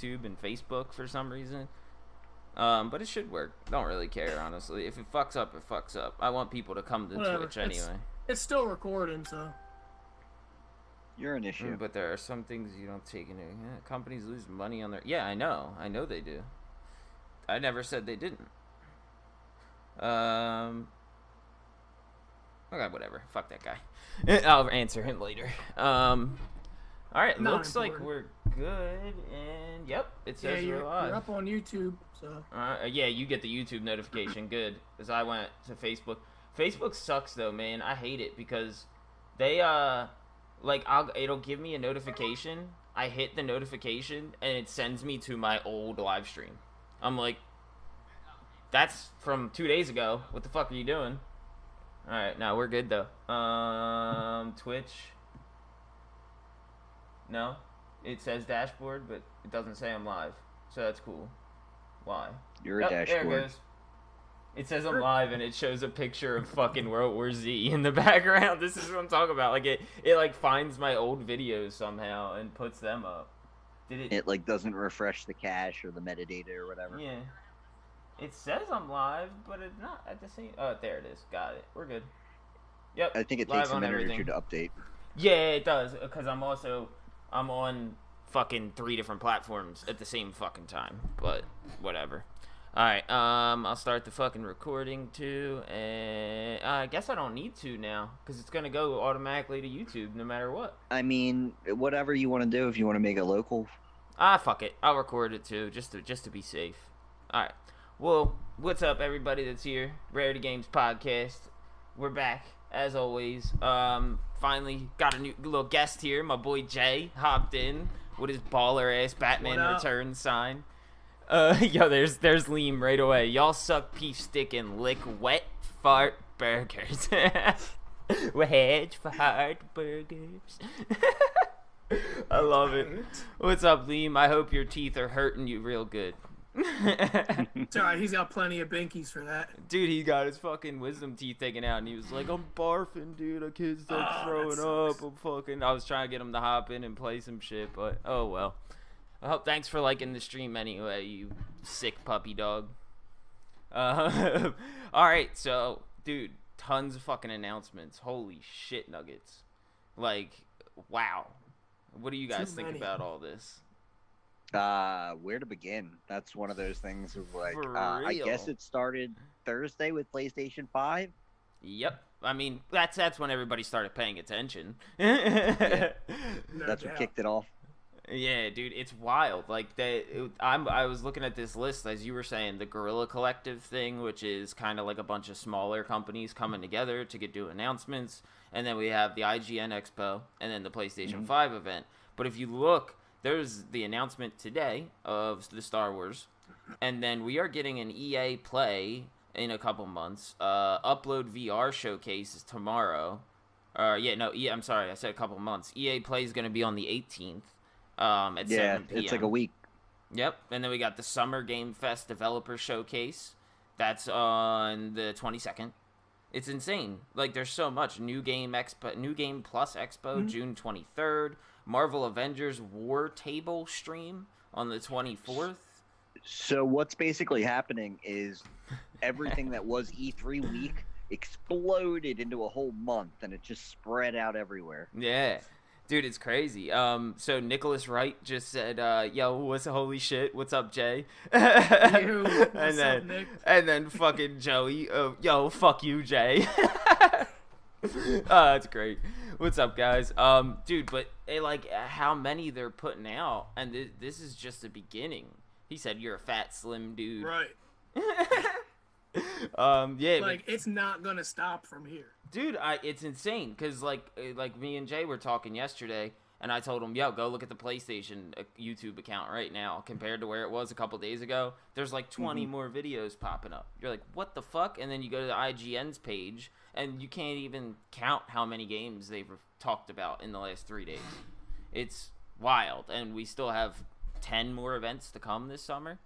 YouTube and Facebook for some reason. But it should work. Don't really care, honestly. If it fucks up, it fucks up. I want people to come to Whatever. Twitch anyway. It's still recording, so. You're an issue. But there are some things you don't take into account. Companies lose money on their... Yeah, I know. I know they do. I never said they didn't. Okay, whatever. Fuck that guy. I'll answer him later. Alright, looks like we're good. And, yep, it says we're live. You're up on YouTube, so... yeah, you get the YouTube notification. Good. Because I went to Facebook. Facebook sucks, though, man. I hate it because they, it'll give me a notification. I hit the notification, and it sends me to my old live stream. I'm like, that's from 2 days ago. What the fuck are you doing? Alright, now we're good, though. Twitch. No? It says dashboard, but it doesn't say I'm live. So that's cool. Why? You're a dashboard. There it goes. It says I'm live, and it shows a picture of fucking World War Z in the background. This is what I'm talking about. Like, it finds my old videos somehow and puts them up. It doesn't refresh the cache or the metadata or whatever. Yeah. It says I'm live, but it's not at the same... Oh, there it is. Got it. We're good. Yep. I think it takes a minute or two to update. Yeah, it does, because I'm on fucking 3 different platforms at the same fucking time, but whatever. Alright, I'll start the fucking recording too, and I guess I don't need to now, because it's gonna go automatically to YouTube no matter what. I mean, whatever you want to do, if you want to make it local. Fuck it, I'll record it too, just to be safe. Alright, well, what's up everybody that's here, Rarity Games Podcast, we're back, as always. Finally got a new little guest here, my boy Jay, hopped in with his baller-ass Batman Returns sign. Yo, there's Liam right away. Y'all suck beef stick and lick wet fart burgers. Wedge fart burgers. I love it. What's up, Liam? I hope your teeth are hurting you real good. Sorry, he's got plenty of binkies for that. Dude, he got his fucking wisdom teeth taken out, and he was like, I'm barfing, dude. I can't stop throwing up. I was trying to get him to hop in and play some shit, but oh well. Thanks for liking the stream anyway, you sick puppy dog. Alright, so, dude, tons of fucking announcements. Holy shit nuggets. Like, wow. What do you guys think about all this? Where to begin? That's one of those things of like, I guess it started Thursday with PlayStation 5. Yep. I mean, that's when everybody started paying attention. That's what kicked it off. Yeah, dude, it's wild. Like I was looking at this list as you were saying, the Guerrilla Collective thing, which is kind of like a bunch of smaller companies coming together to do announcements, and then we have the IGN Expo, and then the PlayStation 5 event. But if you look, there's the announcement today of the Star Wars, and then we are getting an EA Play in a couple months. Upload VR showcase is tomorrow. I'm sorry, I said a couple months. EA Play is going to be on the 18th. At 7 p.m. It's like a week. Yep, and then we got the Summer Game Fest Developer Showcase. That's on the 22nd. It's insane. Like, there's so much. New Game Plus Expo, June 23rd. Marvel Avengers War Table stream on the 24th. So what's basically happening is everything that was E3 week exploded into a whole month, and it just spread out everywhere. Yeah. Dude, it's crazy. So Nicholas Wright just said, yo, what's holy shit? What's up, Jay? What's up, Nick? And then fucking Joey, yo, fuck you, Jay. That's great. What's up, guys? Dude, but how many they're putting out, and this is just the beginning. He said, you're a fat, slim dude. Right. Yeah. It's not gonna stop from here. Dude, it's insane, because, like me and Jay were talking yesterday, and I told him, yo, go look at the PlayStation YouTube account right now, compared to where it was a couple days ago. There's, 20 more videos popping up. You're like, what the fuck? And then you go to the IGN's page, and you can't even count how many games they've talked about in the last 3 days. It's wild, and we still have 10 more events to come this summer.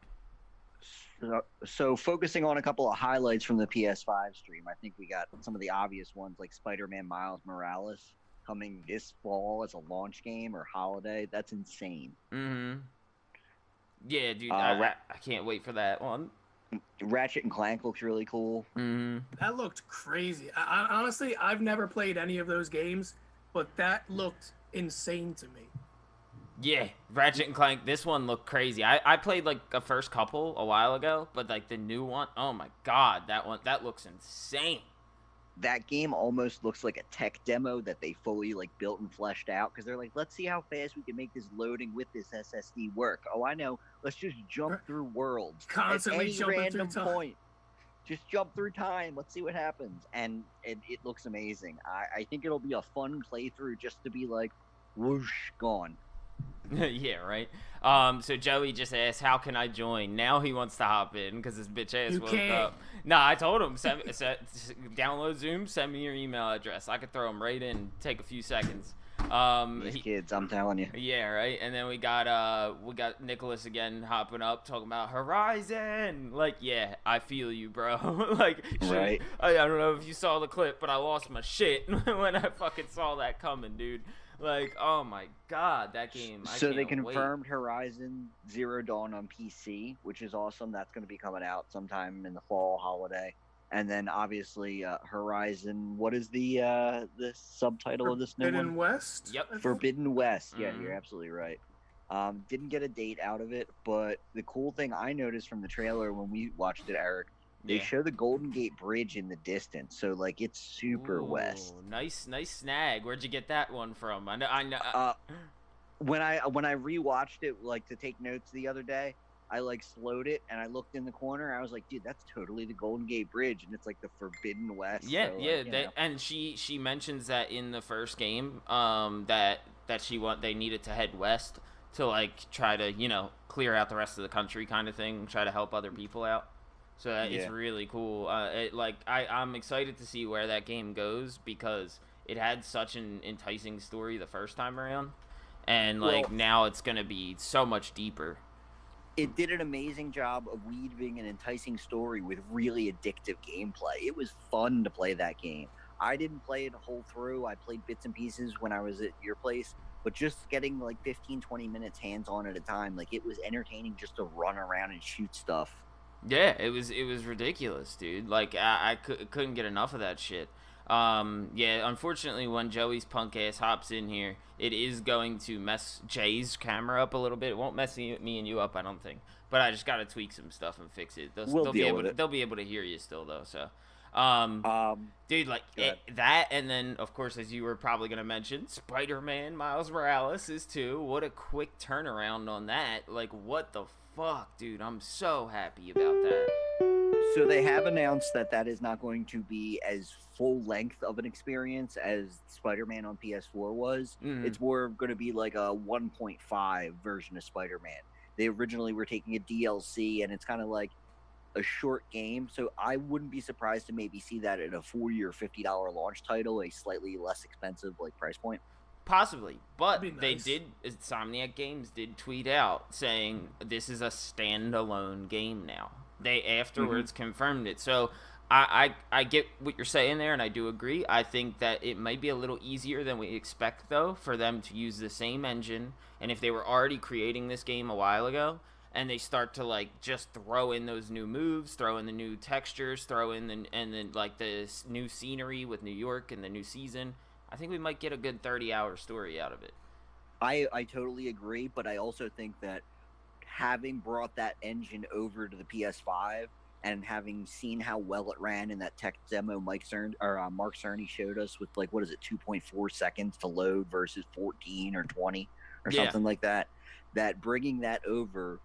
So focusing on a couple of highlights from the PS5 stream, I think we got some of the obvious ones like Spider-Man Miles Morales coming this fall as a launch game or holiday. That's insane. Mm-hmm. Yeah, dude, Ra- I can't wait for that one. Ratchet and Clank looks really cool. Mm-hmm. That looked crazy. Honestly, I've never played any of those games, but that looked insane to me. Yeah, Ratchet and Clank. This one looked crazy. I played like a first couple a while ago, but like the new one, oh my god, that looks insane. That game almost looks like a tech demo that they fully like built and fleshed out because they're like, let's see how fast we can make this loading with this SSD work. Oh, I know. Let's just jump through worlds Constantly at any jumping random through time. point. Just jump through time. Let's see what happens. And it looks amazing. I think it'll be a fun playthrough just to be like, whoosh, gone. Yeah, right. So Joey just asked, "How can I join?" Now he wants to hop in because his bitch ass You woke can't. up. Nah, I told him, download Zoom, send me your email address. I could throw him right in, take a few seconds. These kids, I'm telling you. Yeah, right. And then we got Nicholas again hopping up, talking about Horizon. Like, yeah, I feel you, bro. Like, Right. I don't know if you saw the clip, but I lost my shit when I fucking saw that coming, dude. Like, oh my god, that game. So they confirmed Horizon Zero Dawn on PC, which is awesome. That's going to be coming out sometime in the fall holiday. And then obviously Horizon. What is the subtitle of this new Forbidden one? West? Yep. I think? Forbidden West. Yeah, Mhm. you're absolutely right. Didn't get a date out of it, but the cool thing I noticed from the trailer when we watched it, Eric, they Yeah. show the Golden Gate Bridge in the distance. So like it's super west. Ooh, nice snag. Where'd you get that one from? I know. When I rewatched it, like to take notes the other day, I like slowed it and I looked in the corner. I was like, dude, that's totally the Golden Gate Bridge, and it's like the Forbidden West. Yeah, so, like, yeah. you know. And she mentions that in the first game, that they needed to head west to like try to clear out the rest of the country, kind of thing, try to help other people out. So it's Yeah. really cool. I'm excited to see where that game goes because it had such an enticing story the first time around, and like Well- now it's gonna be so much deeper. It did an amazing job of weaving an enticing story with really addictive gameplay. It was fun to play that game. I didn't play it whole through. I played bits and pieces when I was at your place, but just getting like 15-20 minutes hands-on at a time, like it was entertaining just to run around and shoot stuff. Yeah, it was ridiculous, dude. Like I couldn't get enough of that shit. Yeah, unfortunately, when Joey's punk ass hops in here, it is going to mess Jay's camera up a little bit. It won't mess me and you up, I don't think. But I just gotta tweak some stuff and fix it. We'll deal with it. They'll be able to hear you still though. So, dude, like go ahead. that, and then of course, as you were probably gonna mention, Spider-Man Miles Morales is too. What a quick turnaround on that! Like, what the fuck, dude? I'm so happy about that. So they have announced that is not going to be as full length of an experience as Spider-Man on PS4 was. Mhm. It's more going to be like a 1.5 version of Spider-Man. They originally were taking a DLC, and it's kind of like a short game. So I wouldn't be surprised to maybe see that at a $40 or $50 launch title, a slightly less expensive like price point. Possibly, but That'd be they nice. did. Insomniac Games did tweet out saying this is a standalone game now. They afterwards confirmed it. So I get what you're saying there, and I do agree. I think that it might be a little easier than we expect, though, for them to use the same engine. And if they were already creating this game a while ago, and they start to like just throw in those new moves, throw in the new textures, throw in the like the new scenery with New York and the new season, I think we might get a good 30-hour story out of it. I totally agree, but I also think that having brought that engine over to the PS5 and having seen how well it ran in that tech demo Mark Cerny showed us with like, what is it, 2.4 seconds to load versus 14 or 20 or Yeah. something like that, that bringing that over,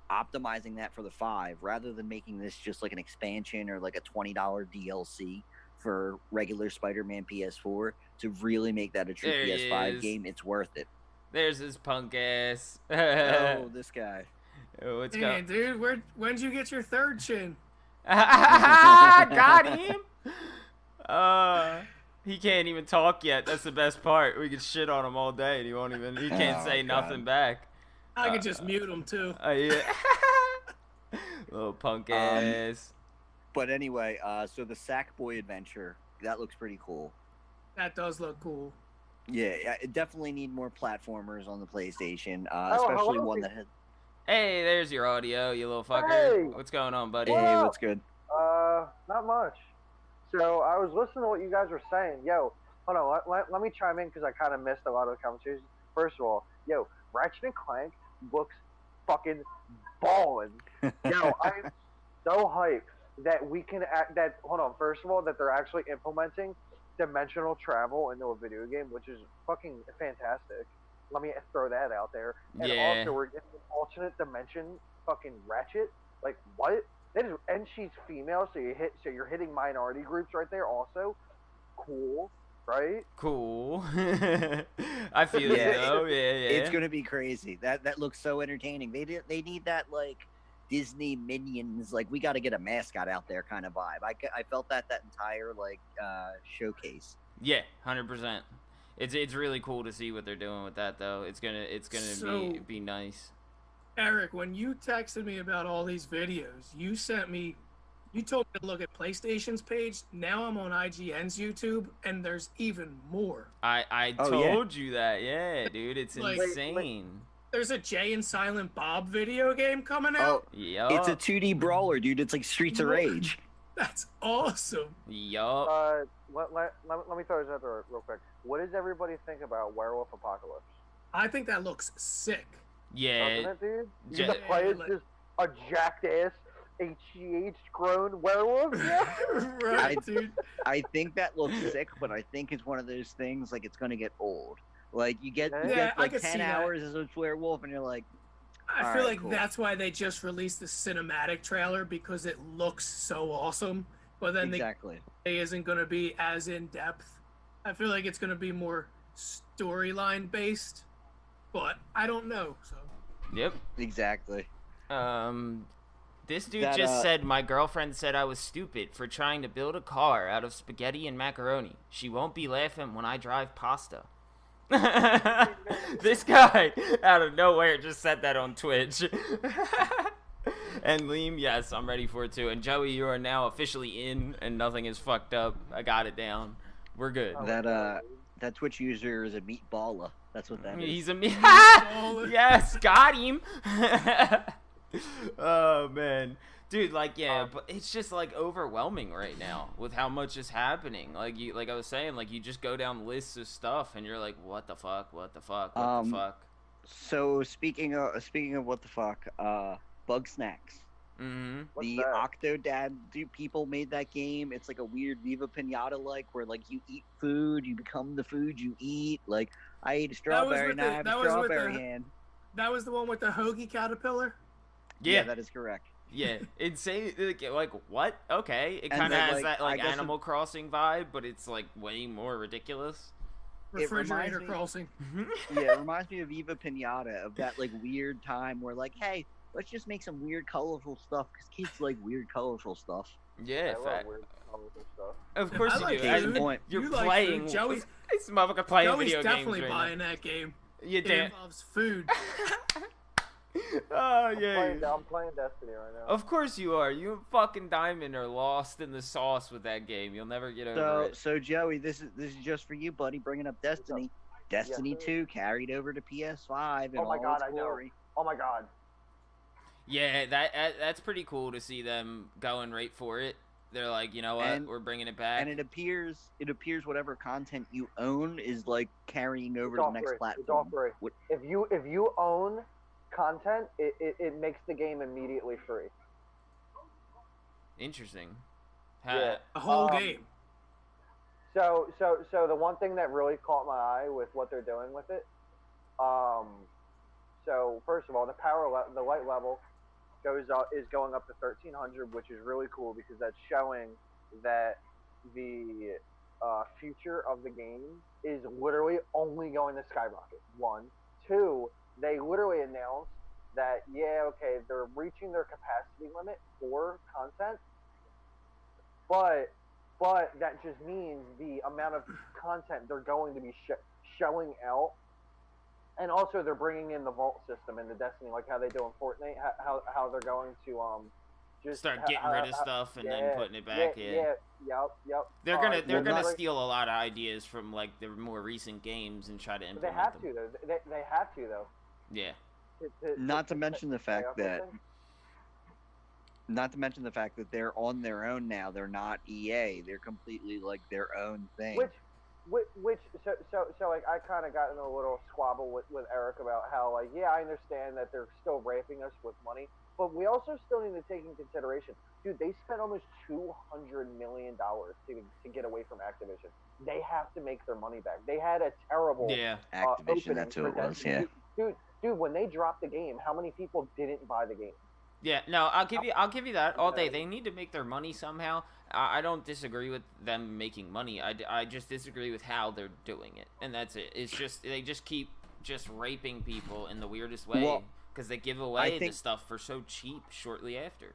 optimizing that for the 5 rather than making this just like an expansion or like a $20 DLC for regular Spider-Man PS4 to really make that a true There he PS5 is. game, it's worth it. There's his punk ass. Oh, this guy. Oh, what's Hey, going? dude, when'd you get your third chin? Got him. He can't even talk yet. That's the best part. We can shit on him all day, and he won't even. He can't Oh, say God. nothing back. I could just mute him too. Yeah. Little punk ass. But anyway, so the Sackboy adventure, that looks pretty cool. That does look cool. Yeah, it definitely need more platformers on the PlayStation, Oh, especially hello, one that has. Hey, there's your audio, you little fucker. Hey! What's going on, buddy? Hey, what's good? Not much. So I was listening to what you guys were saying. Yo, hold on, let me chime in because I kind of missed a lot of the conversations. First of all, yo, Ratchet and Clank looks fucking ballin'. Yo, I'm so hyped that we can hold on, first of all, that they're actually implementing dimensional travel into a video game, which is fucking fantastic. Let me throw that out there. And Yeah. also, we're getting an alternate dimension fucking Ratchet. Like, what? That is, and she's female, so you're hitting minority groups right there. Also, cool, right? Cool. I feel you though. Yeah. It's gonna be crazy. That looks so entertaining. They need that like Disney Minions. Like we got to get a mascot out there kind of vibe. I felt that entire like showcase. Yeah, 100%. It's really cool to see what they're doing with that though. It's gonna be nice. Eric, when you texted me about all these videos, you told me to look at PlayStation's page. Now I'm on IGN's YouTube, and there's even more. I told you that, yeah, dude. It's Like- insane. There's a Jay and Silent Bob video game coming out. Yup. It's a 2D brawler, dude. It's like Streets of Rage. That's awesome. Yup. Let me throw this out there real quick. What does everybody think about Werewolf Apocalypse? I think that looks sick. Yeah. Doesn't it, dude? Ja- The player's just a jacked ass, HGH grown werewolf. Yeah. Right, dude. I think that looks sick, but I think it's one of those things like it's gonna get old. Like you get Yeah, I like could 10 see that. hours as a werewolf, and you're like, I feel Alright, like cool. that's why they just released the cinematic trailer because it looks so awesome. But then exactly. the gameplay isn't going to be as in depth. I feel like it's going to be more storyline based, but I don't know. So Yep. Exactly. This dude That, just said my girlfriend said I was stupid for trying to build a car out of spaghetti and macaroni. She won't be laughing when I drive pasta. This guy out of nowhere just said that on Twitch. And Liam, yes, I'm ready for it too. And Joey, you are now officially in, and nothing is fucked up. I got it down. We're good. That Twitch user is a meatballer. That's what that is. He's a me. Meatballer. Yes, got him. Oh man, dude, like yeah, but it's just like overwhelming right now with how much is happening. Like I was saying, like you just go down lists of stuff and you're like, what the fuck, what the fuck, what the fuck. So speaking of what the fuck, Bug Snacks. Mm-hmm. What's The that? Octodad people made that game. It's like a weird Viva Pinata like where like you eat food, you become the food you eat. Like I ate a strawberry with and I the- have that a was with strawberry the- hand. that was the one with the hoagie caterpillar. Yeah, that is correct. yeah, insane. Like what? Okay, it And kind of then, has like, that I like guess Animal Crossing vibe, but it's like way more ridiculous. It reminds Refrigerator me- crossing. Yeah, it reminds me of Viva Pinata, of that like weird time where like, hey, let's just make some weird colorful stuff because kids like weird colorful stuff. Yeah, I love weird colorful stuff. of course I you like do. Case food. in point. You're You like playing. food. Joey's This motherfucker playing Joey's video definitely games right buying that game. now. You It damn. involves food. Oh yeah. I'm playing Destiny right now. Of course you are. You and fucking Diamond are lost in the sauce with that game. You'll never get over it. So Joey, this is just for you, buddy. Bringing up Destiny. Destiny Yes, sir. 2 carried over to PS5 and Oh my all God, its I know. glory. Oh my god. Yeah, that's pretty cool to see them going right for it. They're like, you know what, And- we're bringing it back. And it appears whatever content you own is like carrying over It's to all the next free. platform. It's all free. What- If you own content, it makes the game immediately free. Interesting. Yeah. The whole Um, game. So the one thing that really caught my eye with what they're doing with it, so first of all, the light level is going up to 1300, which is really cool because that's showing that the future of the game is literally only going to skyrocket. 1, 2, they literally announced that they're reaching their capacity limit for content, but that just means the amount of content they're going to be showing out, and also they're bringing in the vault system in the Destiny, like how they do in Fortnite, how they're going to just Start getting rid of stuff and then putting it back. Yep. They're gonna not- steal a lot of ideas from like the more recent games and try to They implement have them. to though. They have to though. Yeah. Not to mention the fact okay, that they're on their own now. They're not EA. They're completely like their own thing. So like I kind of got in a little squabble with Eric about how like yeah I understand that they're still raping us with money, but we also still need to take into consideration, dude, they spent almost $200 million to get away from Activision. They have to make their money back. They had a terrible Activision. That's who it was. Yeah. Dude, when they dropped the game, how many people didn't buy the game? Yeah, no, I'll give you that all day. They need to make their money somehow. I don't disagree with them making money. I just disagree with how they're doing it, and that's it. It's just they just keep just raping people in the weirdest way because they give away the stuff for so cheap shortly after.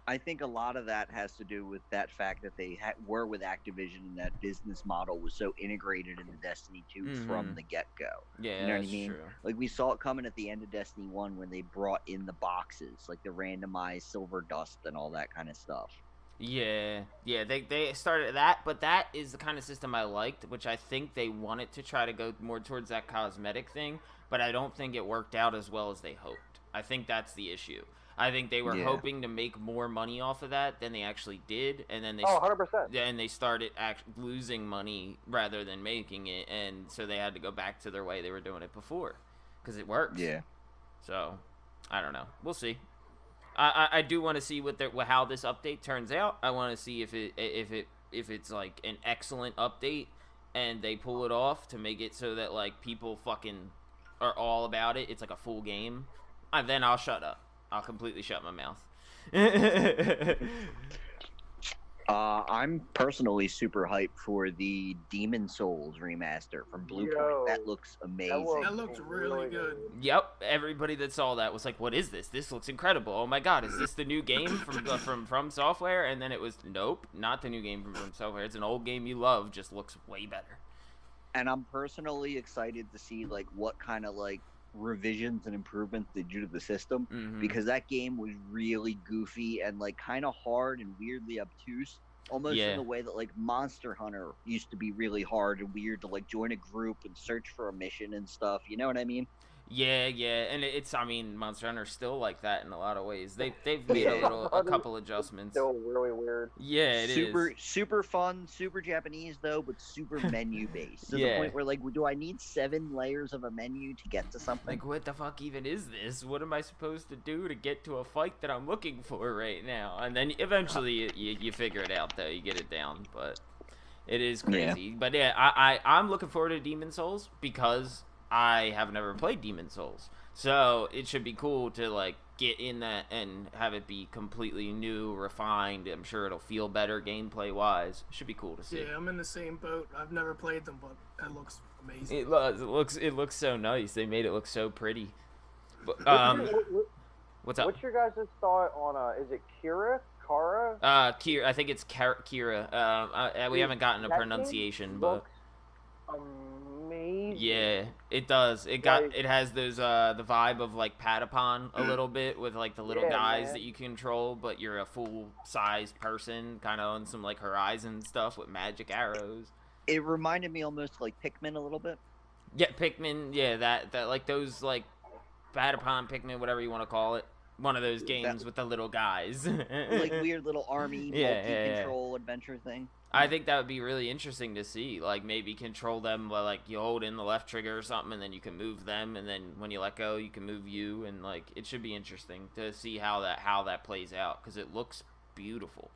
I think a lot of that has to do with that fact that they were with Activision, and that business model was so integrated into Destiny 2 from the get-go. Yeah, you know what I mean? True. Like, we saw it coming at the end of Destiny 1 when they brought in the boxes, like the randomized silver dust and all that kind of stuff. Yeah, they started that, but that is the kind of system I liked, which I think they wanted to try to go more towards that cosmetic thing, but I don't think it worked out as well as they hoped. I think that's the issue. I think they were hoping to make more money off of that than they actually did, and then they 100%. And they started losing money rather than making it, and so they had to go back to their way they were doing it before, because it works. Yeah. So, I don't know. We'll see. I do want to see how this update turns out. I want to see if it's like an excellent update, and they pull it off to make it so that like people fucking are all about it. It's like a full game. And then I'll shut up. I'll completely shut my mouth. I'm personally super hyped for the Demon Souls remaster from Bluepoint. That looks amazing. That looks really good. Yep, everybody that saw that was like, "What is this? This looks incredible! Oh my god, is this the new game from Software?" And then it was, nope, not the new game from Software. It's an old game you love, just looks way better. And I'm personally excited to see like what kind of like revisions and improvements they do to the system, because that game was really goofy and like kind of hard and weirdly obtuse, almost in the way that like Monster Hunter used to be really hard and weird to like join a group and search for a mission and stuff. You know what I mean? Yeah, and I mean, Monster Hunter's still like that in a lot of ways. They've made a couple adjustments. Still really weird. Yeah, it is. Super fun, super Japanese though, but super menu based. To the point where like, do I need 7 layers of a menu to get to something? Like, what the fuck even is this? What am I supposed to do to get to a fight that I'm looking for right now? And then eventually you figure it out though, you get it down, but it is crazy. Yeah. But yeah, I'm looking forward to Demon Souls because I have never played Demon Souls, so it should be cool to like get in that and have it be completely new, refined. I'm sure it'll feel better gameplay wise. Should be cool to see. Yeah, I'm in the same boat. I've never played them, but it looks amazing. It looks so nice. They made it look so pretty. But, what's up? What's your guys' thought on is it Kira? Kira. I think it's Kira. We haven't gotten a pronunciation, but amazing. Yeah, it does. It has those the vibe of like Patapon a little bit, with like the little guys that you control, but you're a full size person, kind of on some like Horizon stuff with magic arrows. It reminded me almost like Pikmin a little bit. Yeah, Pikmin. Yeah, that like those like Patapon, Pikmin, whatever you want to call it. One of those games with the little guys. Like weird little army multi-control adventure thing. I think that would be really interesting to see. Like maybe control them by like you hold in the left trigger or something, and then you can move them, and then when you let go, you can move you, and like it should be interesting to see how that plays out, because it looks beautiful.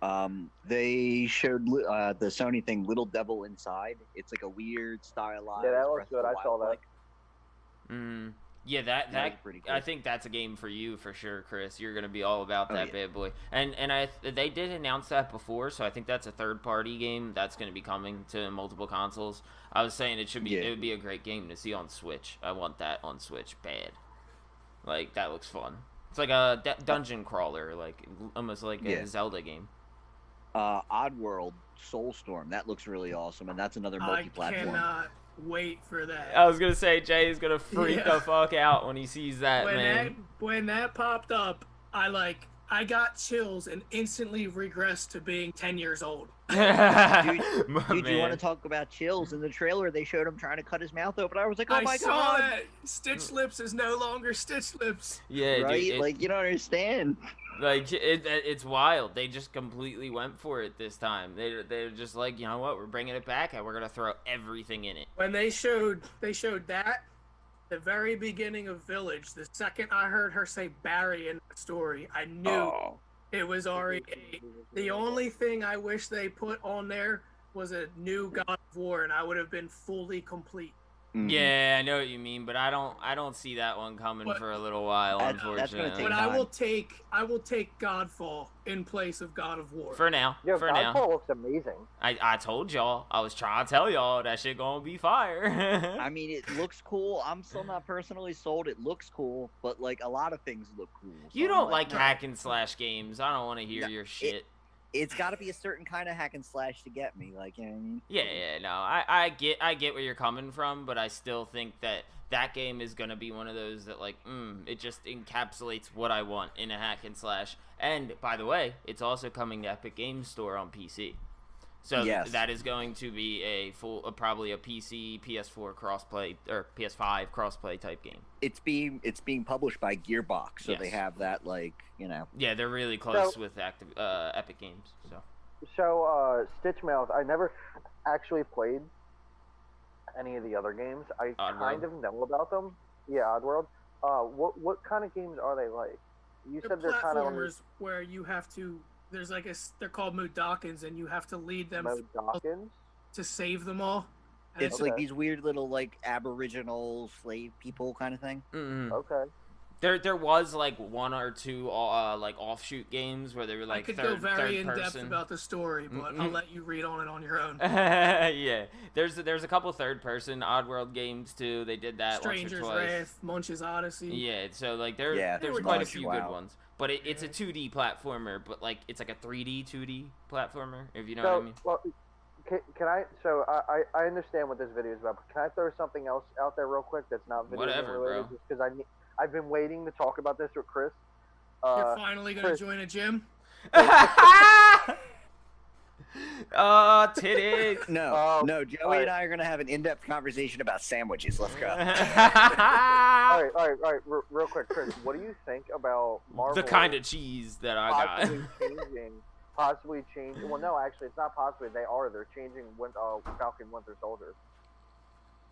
They showed the Sony thing, Little Devil Inside. It's like a weird stylized. Yeah, that looks good. I saw that. Yeah, that pretty cool. I think that's a game for you for sure, Chris. You're gonna be all about that bad boy. And they did announce that before, so I think that's a third-party game that's gonna be coming to multiple consoles. I was saying it would be a great game to see on Switch. I want that on Switch bad. Like that looks fun. It's like a dungeon crawler, like almost like a Zelda game. Oddworld Soulstorm, that looks really awesome, and that's another multi-platform. I cannot wait for that. I was gonna say Jay is gonna freak the fuck out when he sees that, man. When that popped up, I I got chills and instantly regressed to being 10 years old. Dude, you want to talk about chills? In the trailer, they showed him trying to cut his mouth open. I was like, oh my I saw god! that Stitch Lips is no longer Stitch Lips. Yeah, Right? dude, Like, you don't understand. like it's wild. They just completely went for it this time. They're just like, you know what? We're bringing it back, and we're gonna throw everything in it. When they showed that, the very beginning of Village, the second I heard her say Barry in the story, I knew it was already. The only thing I wish they put on there was a new God of War, and I would have been fully complete. Mhm. Yeah, I know what you mean, but I don't see that one coming for a little while, That's gonna unfortunately. take But time. I will take Godfall in place of God of War. For now, Yo, for now. Godfall looks amazing. I told y'all, I was trying to tell y'all that shit gonna be fire. I mean, it looks cool. I'm still not personally sold. It looks cool, but like a lot of things look cool. So You I'm don't like no. hack and slash games. I don't want to hear No, your shit. It's got to be a certain kind of hack and slash to get me. Like, you know what I mean? Yeah, no, I get where you're coming from, but I still think that game is gonna be one of those that like, it just encapsulates what I want in a hack and slash. And by the way, it's also coming to Epic Games Store on PC. So Yes. that is going to be a probably a PC, PS4 crossplay or PS5 crossplay type game. It's being published by Gearbox, so they Yes. have that, like, you know. Yeah, they're really close with Epic Games. So Stitch Mouth, I never actually played any of the other games. I kind of know about them. Yeah, Oddworld. What kind of games are they like? You They're said they're kind of platformers where you have to. There's like they're called Mudokons, and you have to lead them Dawkins. to save them all. And It's like these weird little, like, Aboriginal slave people kind of thing. Okay. There was like one or two like offshoot games where they were like I could third, go very third in depth person. about the story, but I'll let you read on it on your own. Yeah, there's a couple third person Oddworld games too. They did that Stranger's once or twice. Wrath, Munch's Odyssey. Yeah, so like there's were quite a nice. few good ones, but it's a 2D platformer, but like it's like a 3D 2D platformer, if you know what I mean. Well, can I? So I understand what this video is about, but can I throw something else out there real quick that's not video Whatever, related? bro. Just because I've been waiting to talk about this with Chris. You're finally gonna Chris. join a gym. Oh, titties. No, Joey and I are gonna have an in-depth conversation about sandwiches. Let's go. All right. Real quick, Chris, what do you think about Marvel? The kind of cheese that I got. Possibly changing. Well, no, actually, it's not possibly. They're changing Falcon Winter Soldier.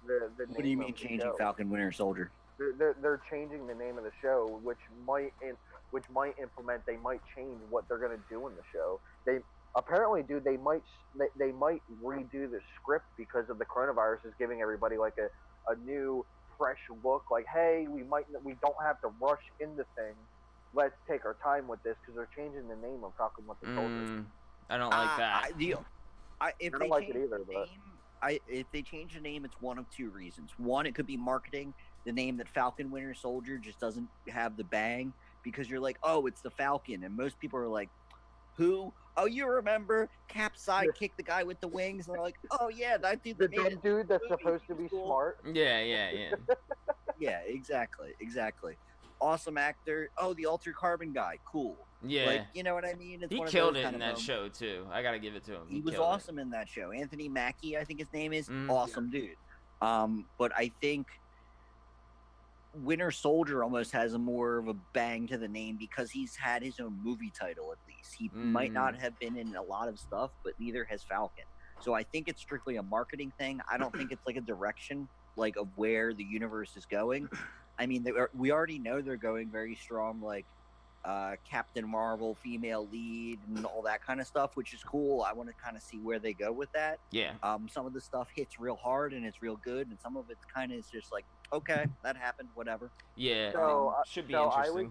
What do you mean changing Falcon Winter Soldier? They're changing the name of the show, which might implement. They might change what they're gonna do in the show. They apparently, dude. They might redo the script because of the coronavirus is giving everybody like a new, fresh look. Like, hey, we don't have to rush into things. Let's take our time with this because they're changing the name of Falcon Winter Soldier. I don't like that. I don't like it either, but if they change the name, it's one of two reasons. One, it could be marketing. The name that Falcon Winter Soldier just doesn't have the bang because you're like, oh, it's the Falcon, and most people are like, who? Oh, you remember Cap's sidekick, the guy with the wings? And they're like, oh yeah, that dude. The dumb dude that's supposed to be smart. Yeah. Yeah, exactly. Awesome actor. Oh, the Altered Carbon guy. Cool. Yeah. Like, you know what I mean? It's He one of killed those it kind in of that show too. I gotta give it to him. He was killed awesome in that show. Anthony Mackie, I think his name is. Mm. Awesome dude. But I think Winter Soldier almost has a more of a bang to the name because he's had his own movie title at least. He might not have been in a lot of stuff, but neither has Falcon. So I think it's strictly a marketing thing. I don't think it's like a direction like of where the universe is going. I mean, we already know they're going very strong, like Captain Marvel, female lead, and all that kind of stuff, which is cool. I want to kind of see where they go with that. Yeah. Some of the stuff hits real hard and it's real good, and some of it kind of is just like, okay, that happened, whatever. Yeah. So, should be interesting.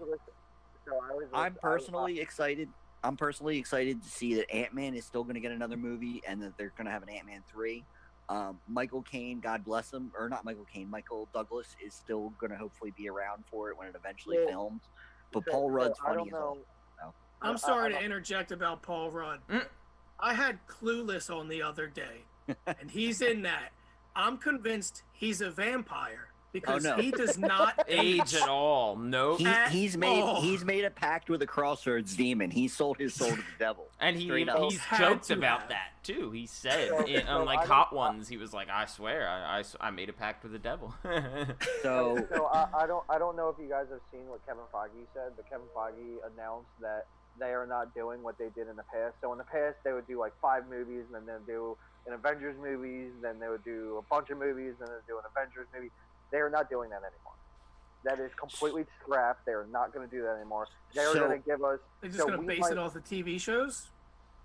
I'm personally excited. I'm personally excited to see that Ant-Man is still going to get another movie and that they're going to have an Ant-Man 3. Michael Caine, God bless him, or not Michael Caine, Michael Douglas is still going to hopefully be around for it when it eventually films. But Paul Rudd's funny as hell. I'm sorry to interject about Paul Rudd. I had Clueless on the other day, and he's in that. I'm convinced he's a vampire because no. he does not age at all. Nope. He's made a pact with a crossroads demon. He sold his soul to the devil. And Straight up. he's Had joked to about have. that too. He said So on like I Hot don't- Ones, he was like, "I swear, I made a pact with the devil." So So I don't know if you guys have seen what Kevin Feige said, but Kevin Feige announced that they are not doing what they did in the past. So in the past, they would do like 5 movies, and then they'd do an Avengers movies, then they would do a bunch of movies, and then do an Avengers movie. They are not doing that anymore. That is completely scrapped. They are not going to do that anymore. They are So- going to give us. They're just going to base it off the TV shows.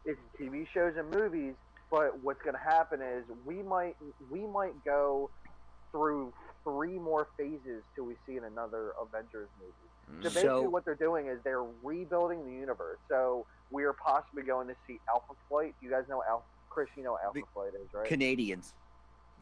It's TV shows and movies, but what's going to happen is we might go through 3 more phases till we see in another Avengers movie. So basically, what they're doing is they're rebuilding the universe. So we are possibly going to see Alpha Flight. You guys know Chris? You know what Alpha Flight is, right? Canadians.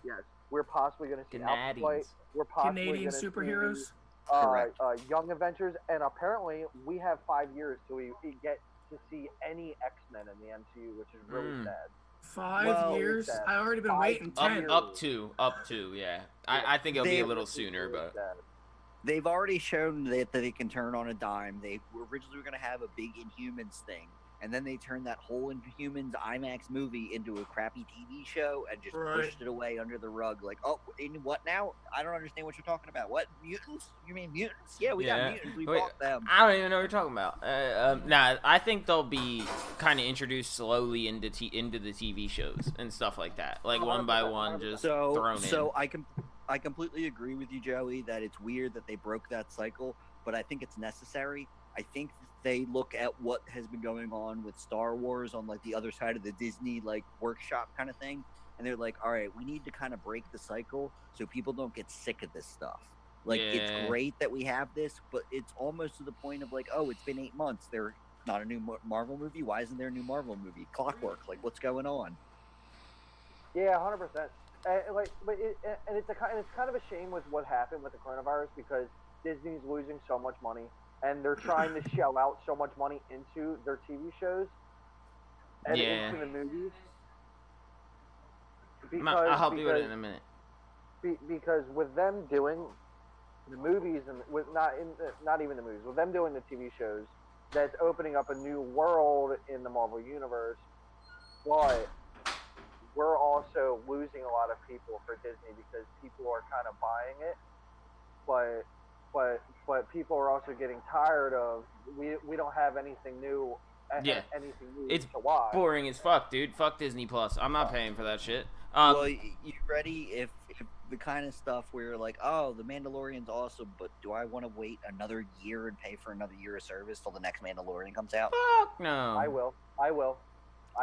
Yes. We're possibly going to see Alpha Flight. Canadians. We're possibly Canadian gonna superheroes. See, Correct. Young Adventures, and apparently we have 5 years till we get to see any X-Men in the MCU, which is really sad. 5 years? sad. I already been waiting 10. Up to, yeah. I think it'll be a little sooner, but Sad. They've already shown that they can turn on a dime. They were originally going to have a big Inhumans thing, and then they turned that whole Inhumans IMAX movie into a crappy TV show and just pushed it away under the rug. Like, oh, in what now? I don't understand what you're talking about. What, mutants? You mean mutants? Yeah, we got mutants. We bought them. I don't even know what you're talking about. Nah, I think they'll be kind of introduced slowly into the TV shows and stuff like that, like one by one, just thrown in. So I completely agree with you, Joey, that it's weird that they broke that cycle, but I think it's necessary. I think they look at what has been going on with Star Wars on like the other side of the Disney like workshop kind of thing, and they're like, all right, we need to kind of break the cycle so people don't get sick of this stuff. Like, it's great that we have this, but it's almost to the point of like, oh, it's been 8 months. There's not a new Marvel movie. Why isn't there a new Marvel movie? Clockwork. Like, what's going on? Yeah, 100%. It's kind of a shame with what happened with the coronavirus because Disney's losing so much money and they're trying to shell out so much money into their TV shows and into the movies. I'll help you with it in a minute. Because with them doing the movies and with not even the movies, with them doing the TV shows, that's opening up a new world in the Marvel universe, but we're also losing a lot of people for Disney because people are kind of buying it, but people are also getting tired of we don't have anything new. Anything new It's to watch. boring as fuck, dude. Fuck Disney Plus. I'm not paying for that shit. Well, you ready if the kind of stuff where you're like, oh, the Mandalorian's awesome, but do I want to wait another year and pay for another year of service till the next Mandalorian comes out? Fuck no. I will.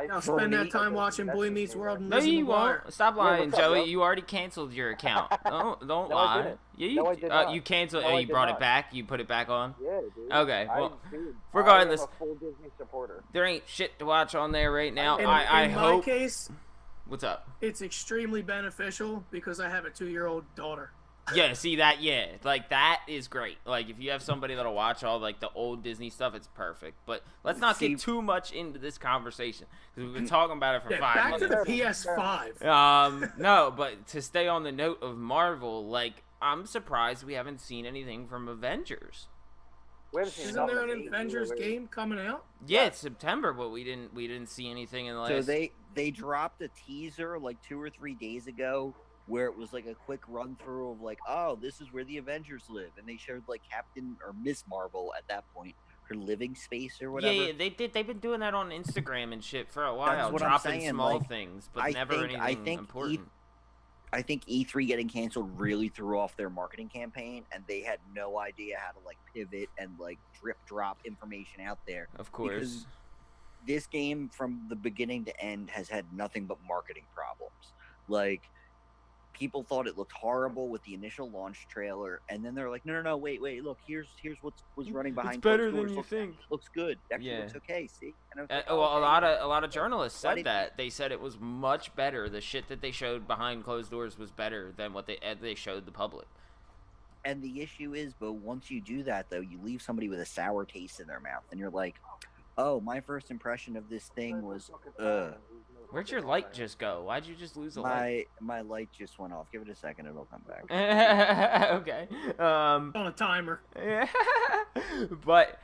Now spend that time watching Boy Meets World and No, listen to you Wire. won't. Stop lying, what's up, Joey. bro? You already canceled your account. Don't No, lie. I didn't. Yeah, No, I did not. you canceled. No, I You did brought not. it back. You put it back on. Yeah, dude. Okay, well, dude, regardless- I am a full Disney supporter. There ain't shit to watch on there right now. In I my hope. case, What's up? it's extremely beneficial because I have a 2-year-old daughter. Yeah, see that? Yeah, like that is great. Like if you have somebody that'll watch all like the old Disney stuff, it's perfect. But let's not get too much into this conversation because we've been talking about it for 5 Back minutes. to the PS5. No, but to stay on the note of Marvel, like I'm surprised we haven't seen anything from Avengers. Isn't there an Avengers game coming out? Yeah, it's September, but we didn't see anything in the last. So they dropped a teaser like 2 or 3 days ago where it was like a quick run through of like, oh, this is where the Avengers live, and they showed like Captain or Miss Marvel at that point, her living space or whatever. Yeah, they've been doing that on Instagram and shit for a while, That's what dropping I'm saying, small like, things, but never anything important. I think E3 getting canceled really threw off their marketing campaign, and they had no idea how to like pivot and like drip drop information out there. Of course. Because this game from the beginning to end has had nothing but marketing problems. Like, people thought it looked horrible with the initial launch trailer, and then they're like, no, wait, look, here's what's running behind. It's better closed than doors. you think. Looks good. Actually, Yeah. looks okay. See, and I was like, Well, a okay. lot of journalists Why said did- that. They said it was much better. The shit that they showed behind closed doors was better than what they showed the public. And the issue is, but once you do that, though, you leave somebody with a sour taste in their mouth, and you're like, oh, my first impression of this thing was, Where'd your light just go? Why'd you just lose the light? My light just went off. Give it a second, it'll come back. Okay. On a timer. Yeah. But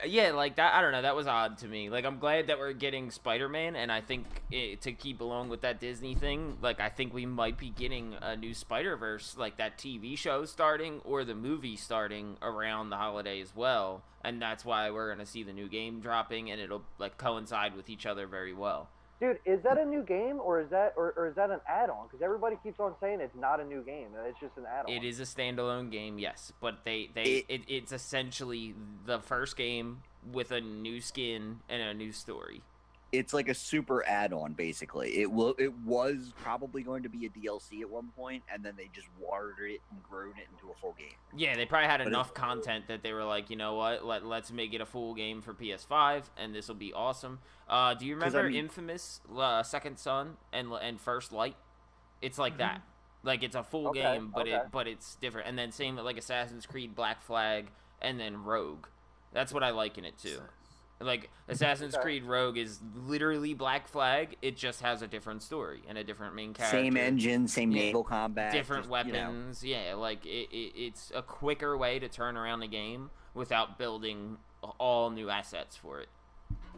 yeah, like that. I don't know. That was odd to me. Like, I'm glad that we're getting Spider-Man, and I think to keep along with that Disney thing, like I think we might be getting a new Spider-Verse, like that TV show starting or the movie starting around the holiday as well, and that's why we're gonna see the new game dropping, and it'll like coincide with each other very well. Dude, is that a new game or is that an add-on? Because everybody keeps on saying it's not a new game. It's just an add-on. It is a standalone game, yes, but it's essentially the first game with a new skin and a new story. It's like a super add-on, basically. It was probably going to be a DLC at one point, and then they just watered it and grown it into a full game. Yeah, they probably had enough content that they were like, you know what, let's make it a full game for PS5, and this will be awesome. Do you remember Infamous Second Son and First Light? It's like that. Like, it's a full game, but it's different. And then same with like Assassin's Creed Black Flag and then Rogue. That's what I liken it to. Like, Assassin's Creed Rogue is literally Black Flag. It just has a different story and a different main character. Same engine, same naval combat. Different weapons. You know. Yeah, like, it's a quicker way to turn around the game without building all new assets for it.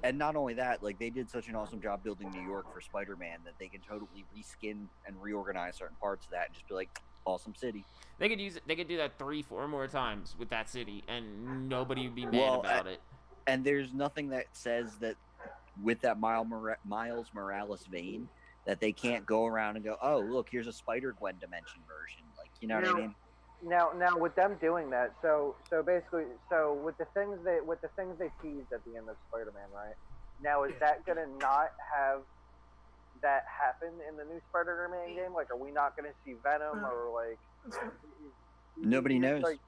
And not only that, like, they did such an awesome job building New York for Spider-Man that they can totally reskin and reorganize certain parts of that and just be like, awesome city. They could do that 3-4 more times with that city, and nobody would be mad about it. And there's nothing that says that with that Miles Morales vein that they can't go around and go, oh, look, here's a Spider-Gwen dimension version. Like, you know what I mean? Now, with them doing that, so basically, with the things they teased at the end of Spider-Man, right? Now, is that gonna not have that happen in the new Spider-Man game? Like, are we not gonna see Venom or like? Nobody knows. Like,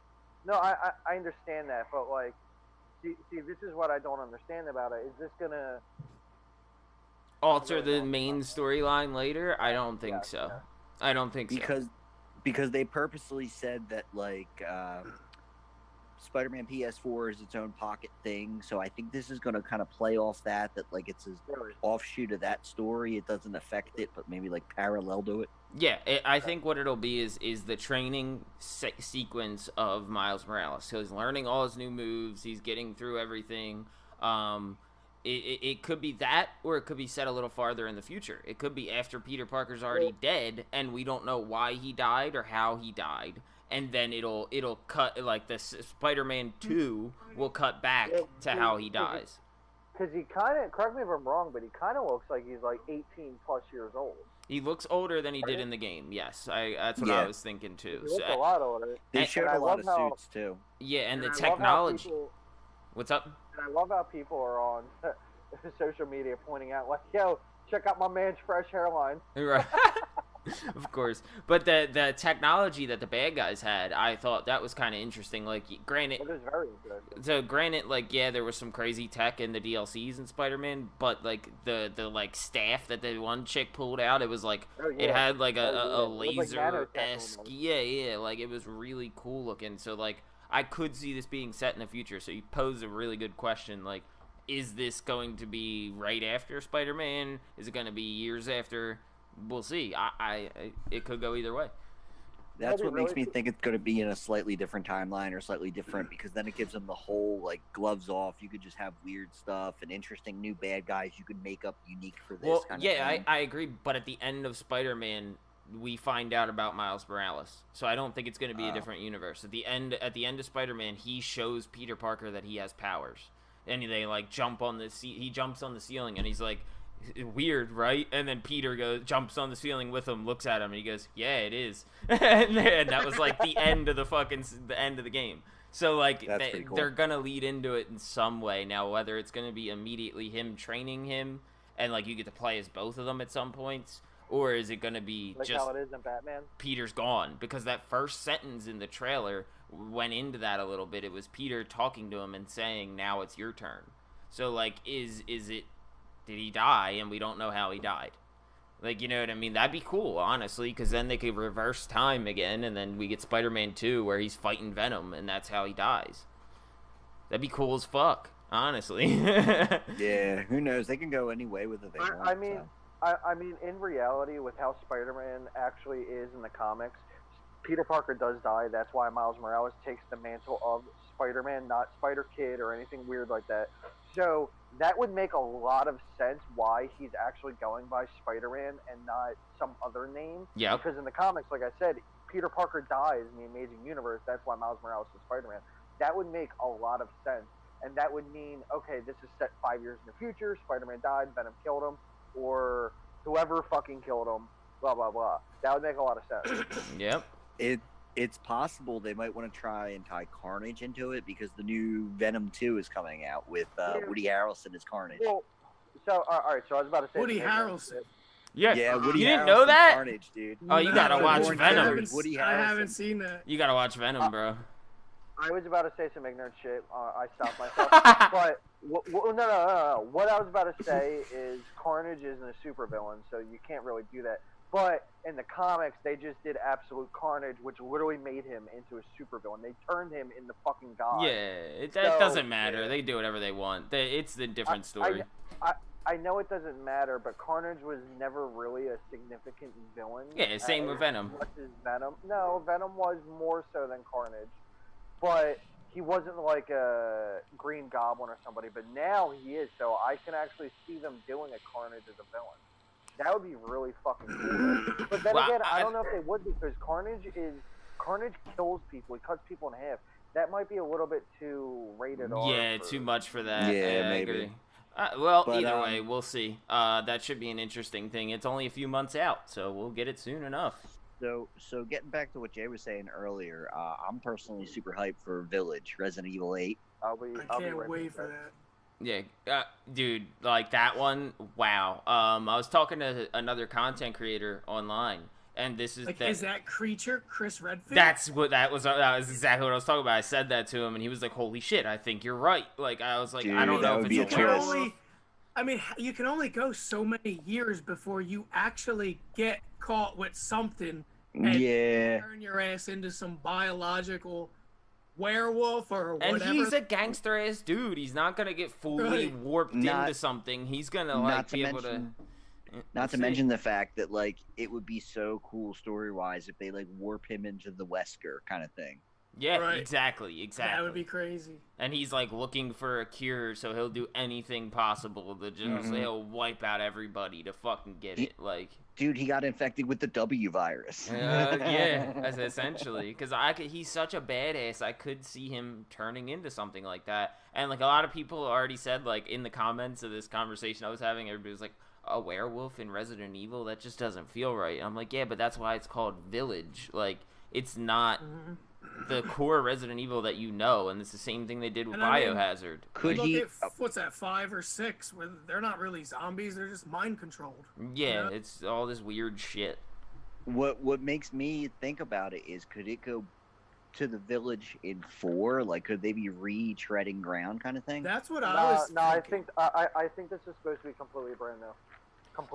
no, I understand that, but like. See, this is what I don't understand about it. Is this gonna alter the main storyline later? I don't think so. Yeah. I don't think so. Because they purposely said that, like, Spider-Man PS4 is its own pocket thing, so I think this is going to kind of play off that, like, it's an offshoot of that story. It doesn't affect it, but maybe, like, parallel to it. Yeah, I think what it'll be is the training sequence of Miles Morales. So he's learning all his new moves. He's getting through everything. It could be that, or it could be set a little farther in the future. It could be after Peter Parker's already dead, and we don't know why he died or how he died. And then it'll cut, like, the Spider-Man 2 will cut back to how he dies. Because he kind of, correct me if I'm wrong, but he kind of looks like he's like 18 plus years old. He looks older than he did in the game. Yes, that's what I was thinking too. He looks a lot older. They showed a lot of suits too. Yeah, and the technology. What's up? And I love how people are on social media pointing out, like, yo, check out my man's fresh hairline. Right. Of course, but the technology that the bad guys had, I thought that was kind of interesting. Like, granted, it was very interesting. So granted, like, yeah, there was some crazy tech in the DLCs in Spider-Man, but like the like staff that the one chick pulled out, it was like it had like a laser-esque, yeah, like it was really cool looking. So like I could see this being set in the future. So you pose a really good question, like, is this going to be right after Spider-Man? Is it going to be years after? We'll see. It could go either way. That's what makes me think it's going to be in a slightly different timeline or slightly different, because then it gives them the whole, like, gloves off. You could just have weird stuff and interesting new bad guys you could make up unique for this kind of thing. I agree, but at the end of Spider-Man, we find out about Miles Morales. So I don't think it's going to be a different universe. At the end of Spider-Man, he shows Peter Parker that he has powers. And they, like, he jumps on the ceiling, and he's like, weird, right? And then Peter jumps on the ceiling with him, looks at him, and he goes, yeah, it is. And that was like the end of the end of the game. So like cool. They're gonna lead into it in some way. Now, whether it's gonna be immediately him training him and like you get to play as both of them at some points, or is it gonna be like just how it is in Batman? Peter's gone? Because that first sentence in the trailer went into that a little bit. It was Peter talking to him and saying, now it's your turn. So like is it, did he die and we don't know how he died? Like, you know what I mean? That'd be cool, honestly, because then they could reverse time again, and then we get Spider-Man 2 where he's fighting Venom, and that's how he dies. That'd be cool as fuck, honestly. Yeah, who knows? They can go any way with it they want. I mean, I mean, in reality, with how Spider-Man actually is in the comics, Peter Parker does die. That's why Miles Morales takes the mantle of Spider-Man, not Spider-Kid or anything weird like that. So that would make a lot of sense why he's actually going by Spider-Man and not some other name. Yeah. Because in the comics, like I said, Peter Parker dies in the Amazing Universe. That's why Miles Morales is Spider-Man. That would make a lot of sense. And that would mean, okay, this is set 5 years in the future. Spider-Man died, Venom killed him, or whoever fucking killed him, blah, blah, blah. That would make a lot of sense. Yep. It's possible they might want to try and tie Carnage into it because the new Venom 2 is coming out with Woody Harrelson as Carnage. Well, so, all right, so I was about to say... Woody Harrelson. Yeah, Woody you didn't Harrelson's know that? Carnage, dude. Oh, you gotta watch Venom. I haven't seen that. You gotta watch Venom, bro. I was about to say some ignorant shit. I stopped myself. But, no. What I was about to say is Carnage isn't a supervillain, so you can't really do that. But in the comics, they just did absolute carnage, which literally made him into a supervillain. They turned him into fucking God. Yeah, that doesn't matter. They do whatever they want. It's a different story. I know it doesn't matter, but Carnage was never really a significant villain. Yeah, same with Venom. Much as Venom. No, Venom was more so than Carnage. But he wasn't like a Green Goblin or somebody. But now he is, so I can actually see them doing a Carnage as a villain. That would be really fucking cool. But then again, I don't know if they would because Carnage kills people. He cuts people in half. That might be a little bit too rated R. Yeah, too much for that. Yeah, I maybe. agree. Either way, we'll see. That should be an interesting thing. It's only a few months out, so we'll get it soon enough. So getting back to what Jay was saying earlier, I'm personally super hyped for Village, Resident Evil 8. I can't wait for that. Yeah, dude, like that one, wow. I was talking to another content creator online, and this is like, is that creature Chris Redfield? That was exactly what I was talking about. I said that to him, and he was like, "Holy shit, I think you're right." Like, I was like, Dude, I don't know if it's a twist. You can only go so many years before you actually get caught with something and turn your ass into some biological werewolf or whatever. And he's a gangster ass dude. He's not gonna get fully warped into something. He's gonna like be able to. Not to mention the fact that like it would be so cool story wise if they like warp him into the Wesker kind of thing. Yeah, exactly. That would be crazy. And he's like looking for a cure, so he'll do anything possible to just he'll wipe out everybody to fucking get it. Like, dude, he got infected with the W virus. Yeah, essentially, because he's such a badass. I could see him turning into something like that. And like a lot of people already said, like in the comments of this conversation I was having, everybody was like, a werewolf in Resident Evil, that just doesn't feel right. I'm like, yeah, but that's why it's called Village. Like, it's not the core Resident Evil that you know, and it's the same thing they did with Biohazard. What's that, 5 or 6, where they're not really zombies, they're just mind controlled. Yeah, it's all this weird shit. What makes me think about it is, could it go to the Village in 4? Like, could they be retreading ground kind of thing? That's what I was thinking. I think this is supposed to be completely brand new.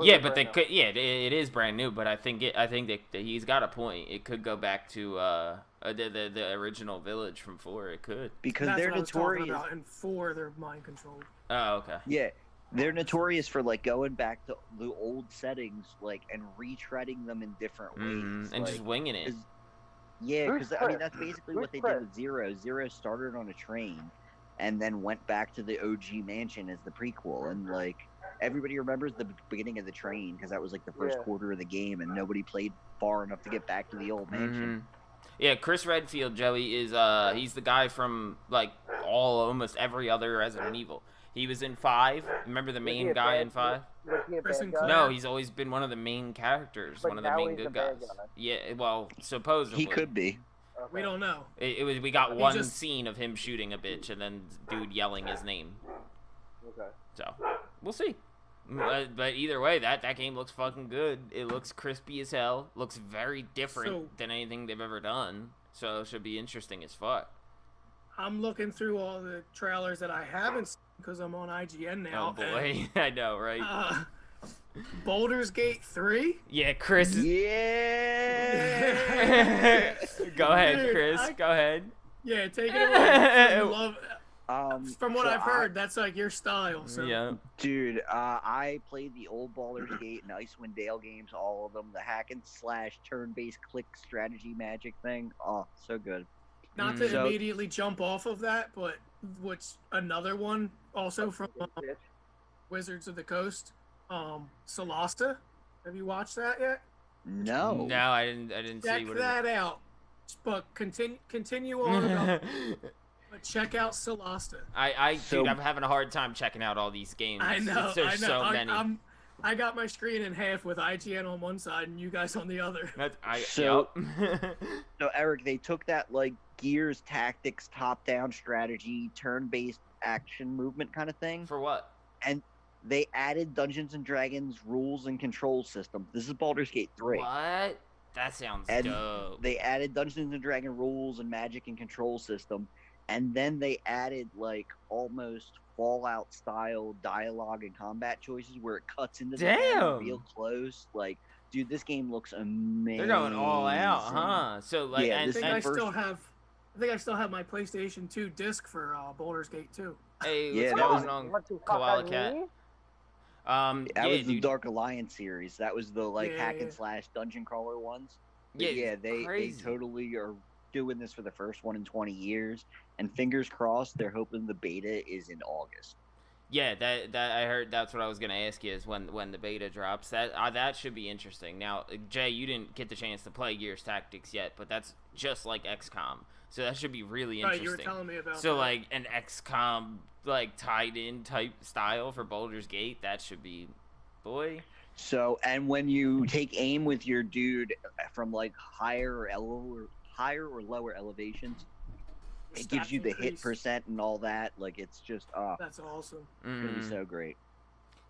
Yeah, but they could. Yeah, it is brand new. But I think that he's got a point. It could go back to the original Village from 4. It could, because that's they're what notorious. I was talking about. In 4, they're mind controlled. Oh, okay. Yeah, they're notorious for like going back to the old settings, like, and retreading them in different ways, and just winging it. Yeah, because I mean that's basically what they did with Zero. Zero started on a train, and then went back to the OG mansion as the prequel, and like. Everybody remembers the beginning of the train because that was like the first quarter of the game, and nobody played far enough to get back to the old mansion. Yeah, Chris Redfield, Joey, is he's the guy from like almost every other Resident Evil. He was in 5. Remember the main guy in 5? Was he a bad guy? No, he's always been one of the main characters, one of the main good guys. Yeah, well, supposedly he could be. Okay. We don't know. We got one scene of him shooting a bitch and then dude yelling his name. Okay. So we'll see. But either way, that game looks fucking good. It looks crispy as hell. Looks very different than anything they've ever done. So it should be interesting as fuck. I'm looking through all the trailers that I haven't seen because I'm on IGN now. Oh boy, I know, right? Baldur's Gate 3? Yeah, Chris. Yeah. Go ahead, Chris. Go ahead. Yeah, take it away. From what so I've heard, that's like your style. So. Yeah. Dude, I played the old Baldur's Gate and Icewind Dale games, all of them. The hack and slash turn-based click strategy magic thing. Oh, so good. Not to immediately jump off of that, but what's another one also from Wizards of the Coast, Solasta. Have you watched that yet? No. No, I didn't see Check what that out. But continue on about. But check out Solasta. Dude, I'm having a hard time checking out all these games. I know. There's so many. I got my screen in half with IGN on one side and you guys on the other. So Eric, they took that like Gears Tactics top-down strategy, turn-based action movement kind of thing. For what? And they added Dungeons and Dragons rules and control systems. This is Baldur's Gate 3. What? That sounds dope. They added Dungeons and Dragons rules and magic and control system. And then they added like almost Fallout style dialogue and combat choices where it cuts into the game real close. Like, dude, this game looks amazing. They're going all out, huh? So like, yeah, I think I still have my PlayStation 2 disc for Baldur's Gate 2. Hey, yeah, that was on Koala Cat. That was the Dark Alliance series. That was the like hack and slash dungeon crawler ones. Yeah, they totally are doing this for the first one in 20 years, and fingers crossed they're hoping the beta is in August. Yeah, that I heard. That's what I was gonna ask you is when the beta drops. That should be interesting. Now, Jay, you didn't get the chance to play Gears Tactics yet, but that's just like XCOM, so that should be really interesting. Right, you were telling me about. So like an XCOM like tied in type style for Baldur's Gate, that should be, boy. So, and when you take aim with your dude from like higher or lower elevations, it gives you the hit percent and all that. Like, it's just that's awesome. It's gonna be so great,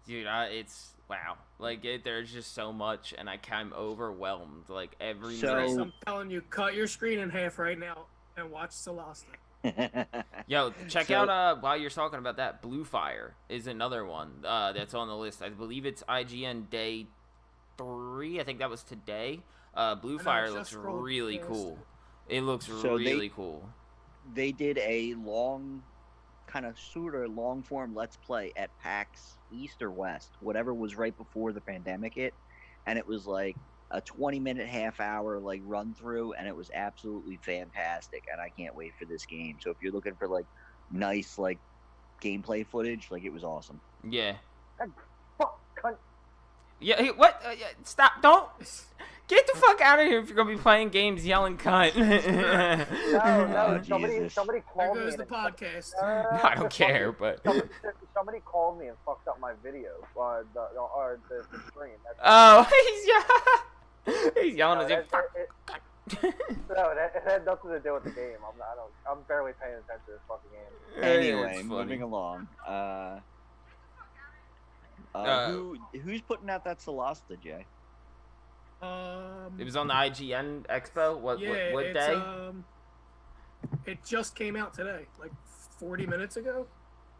dude. It's wow. Like, there's just so much, and I'm overwhelmed. Like every minute. I'm telling you, cut your screen in half right now and watch Solasta. Yo, check out while you're talking about that, Blue Fire is another one that's on the list. I believe it's IGN Day 3. I think that was today. Blue Fire looks really cool. It looks really cool. They did a long, kind of sort of long form Let's Play at PAX East or West, whatever was right before the pandemic hit, and it was like a 20-minute, half-hour like run through, and it was absolutely fantastic. And I can't wait for this game. So if you're looking for like nice like gameplay footage, like it was awesome. Yeah. Cunt. Yeah. Hey, what? Stop! Don't. Get the fuck out of here if you're gonna be playing games yelling cunt. No, somebody called me. There goes the podcast. No, I don't care, but somebody called me and fucked up my video, the screen. He's yelling as if. No, it had nothing to do with the game. I'm barely paying attention to this fucking game. Anyway, moving along. Who's putting out that Solasta, Jay? It was on the IGN Expo. What day? It just came out today, like 40 minutes ago,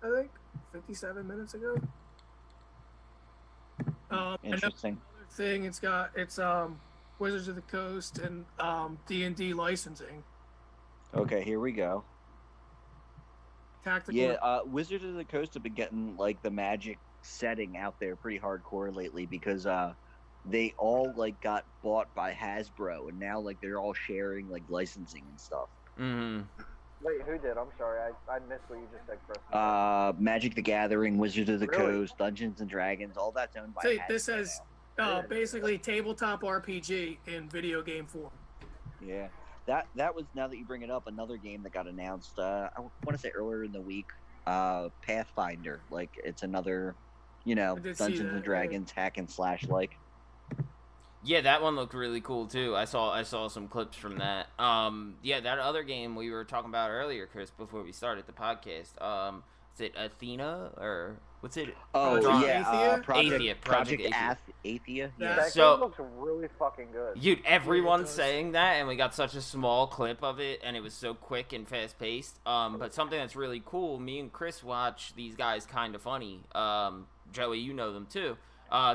I think. 57 minutes ago. Interesting. Another thing, it's Wizards of the Coast and D&D licensing. Okay, here we go. Tactical. Yeah, Wizards of the Coast have been getting like the Magic setting out there pretty hardcore lately because they all like got bought by Hasbro, and now like they're all sharing like licensing and stuff. Mm-hmm. Wait, who did? I'm sorry, I missed what you just said first. Magic the Gathering, Wizards of the Coast, Dungeons and Dragons, all that's owned by Hasbro. This has basically tabletop RPG in video game form. Yeah, that was, now that you bring it up, another game that got announced. I want to say earlier in the week. Pathfinder, like it's another, Dungeons and Dragons hack and slash like. Yeah, that one looked really cool too. I saw some clips from that. Yeah, that other game we were talking about earlier, Chris, before we started the podcast. Is it Athena or what's it? Oh, yeah, Project Athia. Yeah. That So, game looks really fucking good. Dude, everyone's saying that, and we got such a small clip of it, and it was so quick and fast paced. But something that's really cool. Me and Chris watch these guys Kinda Funny. Joey, you know them too.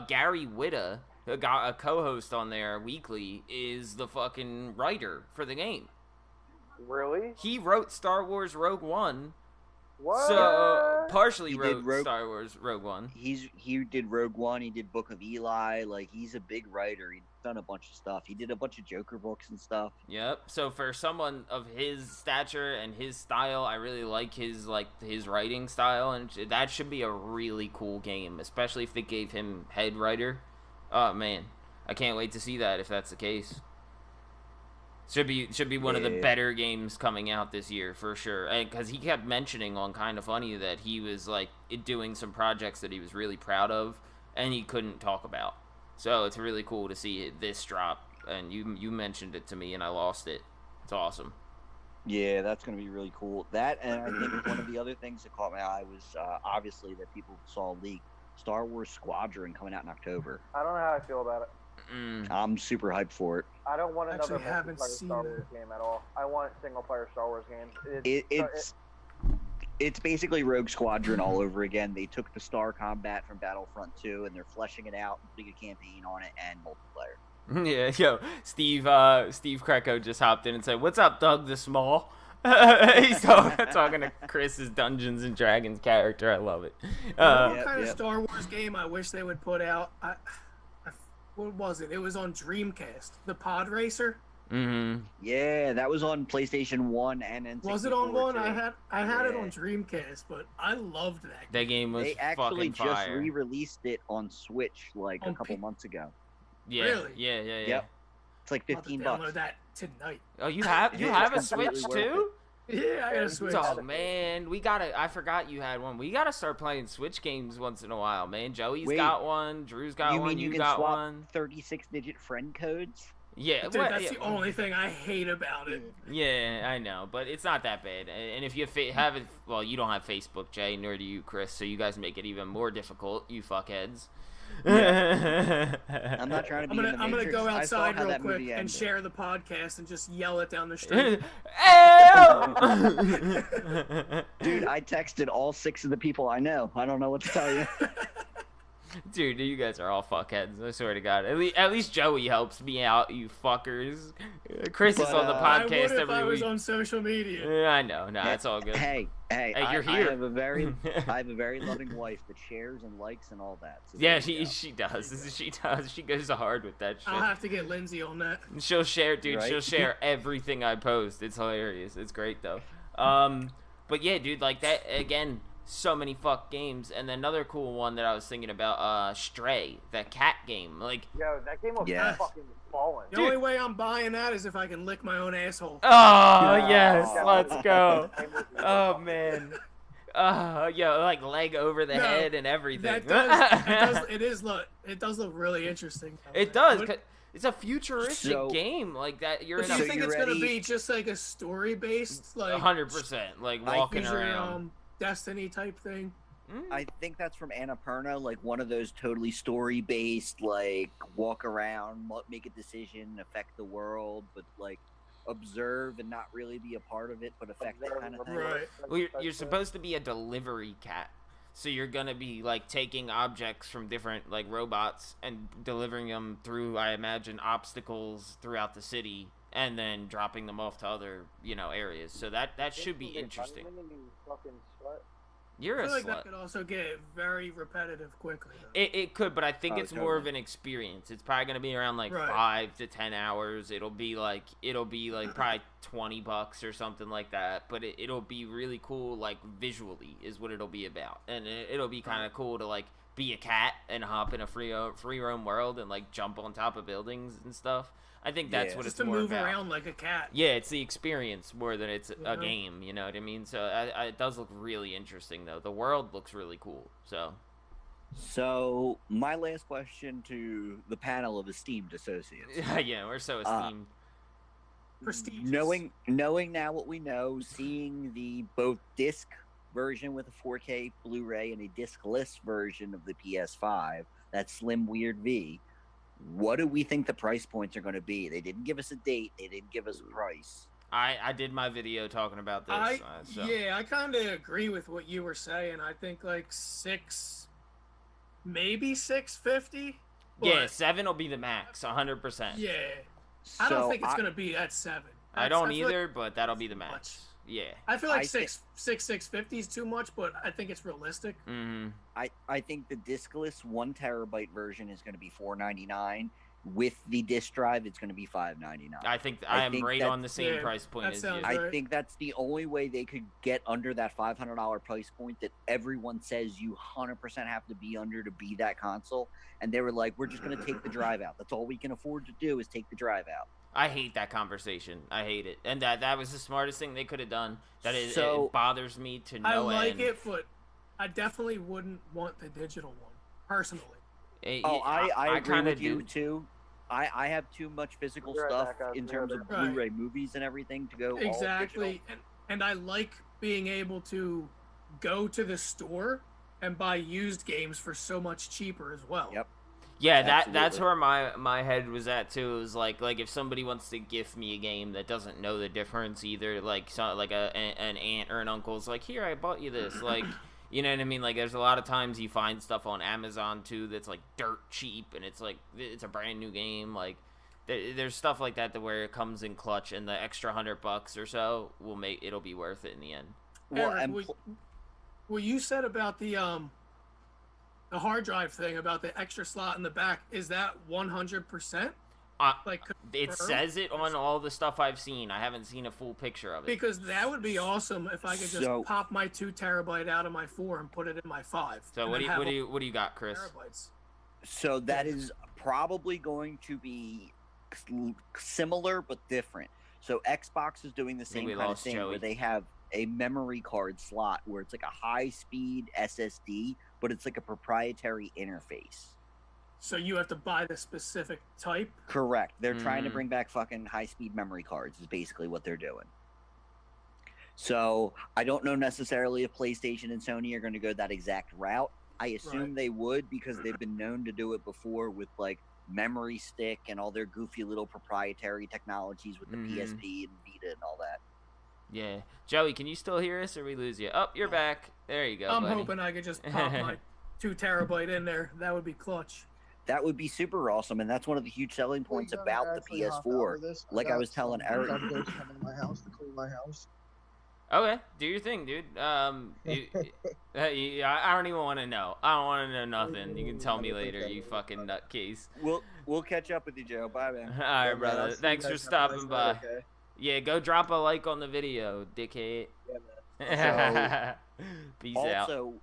Gary Whitta, a co-host on there weekly, is the fucking writer for the game. Really? He wrote Star Wars Rogue One, What? So partially He did Star Wars Rogue One. He did Rogue One. He did Book of Eli. Like, he's a big writer. He's done a bunch of stuff. He did a bunch of Joker books and stuff. Yep. So for someone of his stature and his style, I really like his writing style, and that should be a really cool game, especially if they gave him head writer. Oh man, I can't wait to see that if that's the case. Should be one of the better games coming out this year for sure. Because he kept mentioning on Kinda Funny that he was like doing some projects that he was really proud of and he couldn't talk about. So it's really cool to see this drop. And you mentioned it to me and I lost it. It's awesome. Yeah, that's going to be really cool. That, and I think one of the other things that caught my eye was obviously that people saw leak Star Wars Squadron coming out in October. I don't know how I feel about it. I'm super hyped for it. I don't want another haven't multiplayer seen Star Wars game at all. I want single player Star Wars games. It's basically Rogue Squadron all over again. They took the Star Combat from Battlefront 2 and they're fleshing it out, putting a campaign on it and multiplayer. Yeah, yo, Steve Kreco just hopped in and said, "What's up, Doug the Small?" He's talking to Chris's Dungeons and Dragons character. I love it. What kind of Star Wars game I wish they would put out? What was it? It was on Dreamcast. The Pod Racer. Mm-hmm. Yeah, that was on PlayStation 1 and N64. Was it on one? Too. I had it on Dreamcast, but I loved that game. That game was fucking fire. They actually just re-released it on Switch like a couple months ago. Yeah. Really? Yeah. Yep. It's like $15. Download that tonight. Oh, you have a Switch too? Yeah, I got a Switch. Oh man, I forgot you had one. We gotta start playing Switch games once in a while, man. Joey's got one. Drew's got one. You got swap one. 36-digit friend codes. Yeah, dude, that's the only thing I hate about it. Yeah, I know, but it's not that bad. And if you have it, well, you don't have Facebook, Jay, nor do you, Chris. So you guys make it even more difficult, you fuckheads. Yeah. I'm not trying to be I'm gonna go outside real quick and share the podcast and just yell it down the street. Dude, I texted all 6 of the people I know. I don't know what to tell you. Dude, you guys are all fuckheads. I swear to God. At least Joey helps me out, you fuckers. Chris is on the podcast every week. I was on social media. Yeah, I know. Nah, it's all good. Hey, you're here. I have a very loving wife that shares and likes and all that. So yeah, she does. She does. She goes hard with that shit. I'll have to get Lindsay on that. She'll share, dude. Right? She'll share everything I post. It's hilarious. It's great though. But yeah, dude, like that again. So many fuck games, and then another cool one that I was thinking about, Stray, that cat game. Like, yo, that game was fucking falling. The only way I'm buying that is if I can lick my own asshole. Oh yes, let's go. Oh man. Like leg over the head and everything. It does look really interesting. It does. It's a futuristic game like that. Do you think it's gonna be just like a story based, like 100%, like walking around? Destiny type thing. I think that's from Annapurna, like one of those totally story based, like walk around, make a decision, affect the world, but like observe and not really be a part of it, but affect it kind of thing. Right. Well, you're supposed to be a delivery cat, so you're gonna be like taking objects from different like robots and delivering them through, I imagine, obstacles throughout the city, and then dropping them off to other, areas. So that should be interesting. You're I feel a like slut. that could also get very repetitive quickly. It could, but I think it's more of an experience. It's probably gonna be around like 5 to 10 hours. It'll be like probably $20 or something like that. But it'll be really cool, like visually, is what it'll be about, and it'll be kind of cool to like be a cat and hop in a free roam world and like jump on top of buildings and stuff. I think that's what it's more about. Just to move around like a cat. Yeah, it's the experience more than it's a game, you know what I mean? So it does look really interesting, though. The world looks really cool, So, my last question to the panel of esteemed associates. Yeah, we're so esteemed. Prestigious. Knowing now what we know, seeing the both disc version with a 4K Blu-ray and a disc-less version of the PS5, that slim weird V, what do we think the price points are going to be? They didn't give us a date. They didn't give us a price. I did my video talking about this. Yeah, I kind of agree with what you were saying. I think like maybe $650. Yeah, 7 will be the max, 100%. Yeah, I don't think it's going to be at 7. I don't either, but that'll be the max. Yeah. I feel like 650 is too much, but I think it's realistic. Mm-hmm. I think the diskless 1 terabyte version is going to be $499. With the disk drive, it's going to be $599. I think I am right on the same price point as you. I think that's the only way they could get under that $500 price point that everyone says you 100% have to be under to be that console. And they were like, we're just going to take the drive out. That's all we can afford to do is take the drive out. I hate that conversation. I hate it. And that was the smartest thing they could have done. It bothers me to no end. I like it, but I definitely wouldn't want the digital one, personally. I agree with you too. I have too much physical stuff in terms of Blu-ray movies and everything to go exactly. And I like being able to go to the store and buy used games for so much cheaper as well. Yep. Yeah, that's where my head was at too. It was like if somebody wants to gift me a game that doesn't know the difference either, like an aunt or an uncle's like, here, I bought you this, like. You know what I mean? Like, there's a lot of times you find stuff on Amazon, too, that's, like, dirt cheap, and it's, like, it's a brand new game. Like, there's stuff like that where it comes in clutch, and the extra $100 or so it'll be worth it in the end. Eric, what you said about the hard drive thing, about the extra slot in the back, is that 100%? It says it on all the stuff I've seen. I haven't seen a full picture of it. Because that would be awesome if I could just pop my 2 terabyte out of my 4 and put it in my 5. So what do you got, Chris? Terabytes. So that is probably going to be similar but different. So Xbox is doing the same kind of thing where they have a memory card slot where it's like a high-speed SSD, but it's like a proprietary interface. So you have to buy the specific type? Correct. They're trying to bring back fucking high-speed memory cards is basically what they're doing. So I don't know necessarily if PlayStation and Sony are going to go that exact route. I assume they would because they've been known to do it before with like memory stick and all their goofy little proprietary technologies with the PSP and Vita and all that. Yeah. Joey, can you still hear us or we lose you? Oh, you're back. There you go, I'm hoping I could just pop my 2 terabyte in there. That would be clutch. That would be super awesome, and that's one of the huge selling points about the PS4. Like I was telling Eric. I'm going to come in my house to clean my house. Okay, do your thing, dude. I don't even want to know. I don't want to know nothing. You can tell me later, you fucking nutcase. We'll catch up with you, Joe. Bye, man. All right, brother. Thanks for stopping by. Okay. Yeah, go drop a like on the video, dickhead. Yeah, man. Peace out. Also,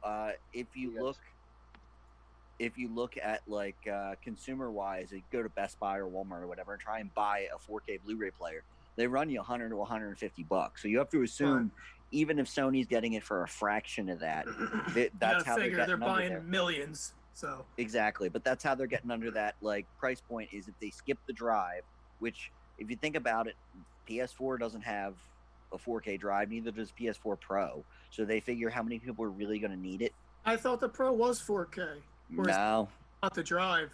if you look at like consumer wise, you go to Best Buy or Walmart or whatever and try and buy a 4K Blu-ray player, they run you $100 to $150. So you have to assume, even if Sony's getting it for a fraction of that, that's how they're buying millions. So exactly, but that's how they're getting under that like price point is if they skip the drive. Which, if you think about it, PS4 doesn't have a 4K drive, neither does PS4 Pro. So they figure how many people are really going to need it. I thought the Pro was 4K. No, not the drive.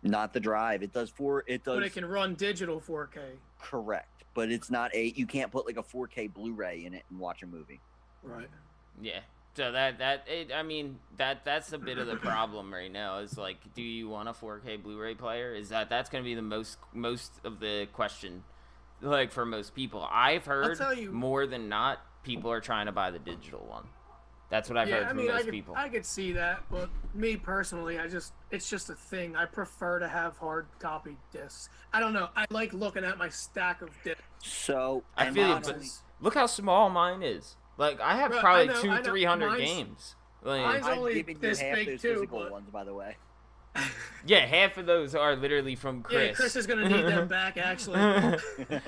Not the drive. It does. But it can run digital 4K. Correct, but it's not you can't put like a 4K Blu-ray in it and watch a movie. Right. Yeah. So that's a bit of the problem right now. Is like, do you want a 4K Blu-ray player? That's going to be the most of the question, like for most people. I've heard more than not people are trying to buy the digital one. That's what I've heard from most people. I could see that, but me personally, it's just a thing. I prefer to have hard copy discs. I don't know. I like looking at my stack of discs. So I feel you, but look how small mine is. Like I have probably 200-300 games. Like, mine's only giving this you half big those too. physical ones, by the way. Yeah, half of those are literally from Chris. Yeah, Chris is gonna need them back actually.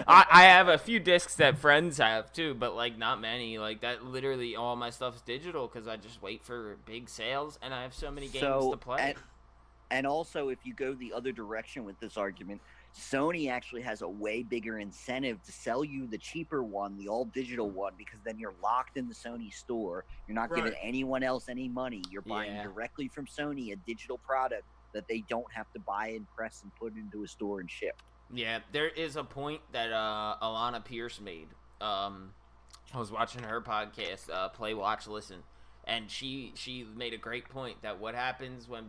I have a few discs that friends have too, but like not many. Like that, literally all my stuff is digital because I just wait for big sales, and I have so many games to play. And also, if you go the other direction with this argument, Sony actually has a way bigger incentive to sell you the cheaper one, the all-digital one, because then you're locked in the Sony store. You're not giving anyone else any money. You're buying directly from Sony a digital product that they don't have to buy and press and put into a store and ship. Yeah, there is a point that Alana Pierce made. I was watching her podcast, Play, Watch, Listen, and she made a great point that what happens when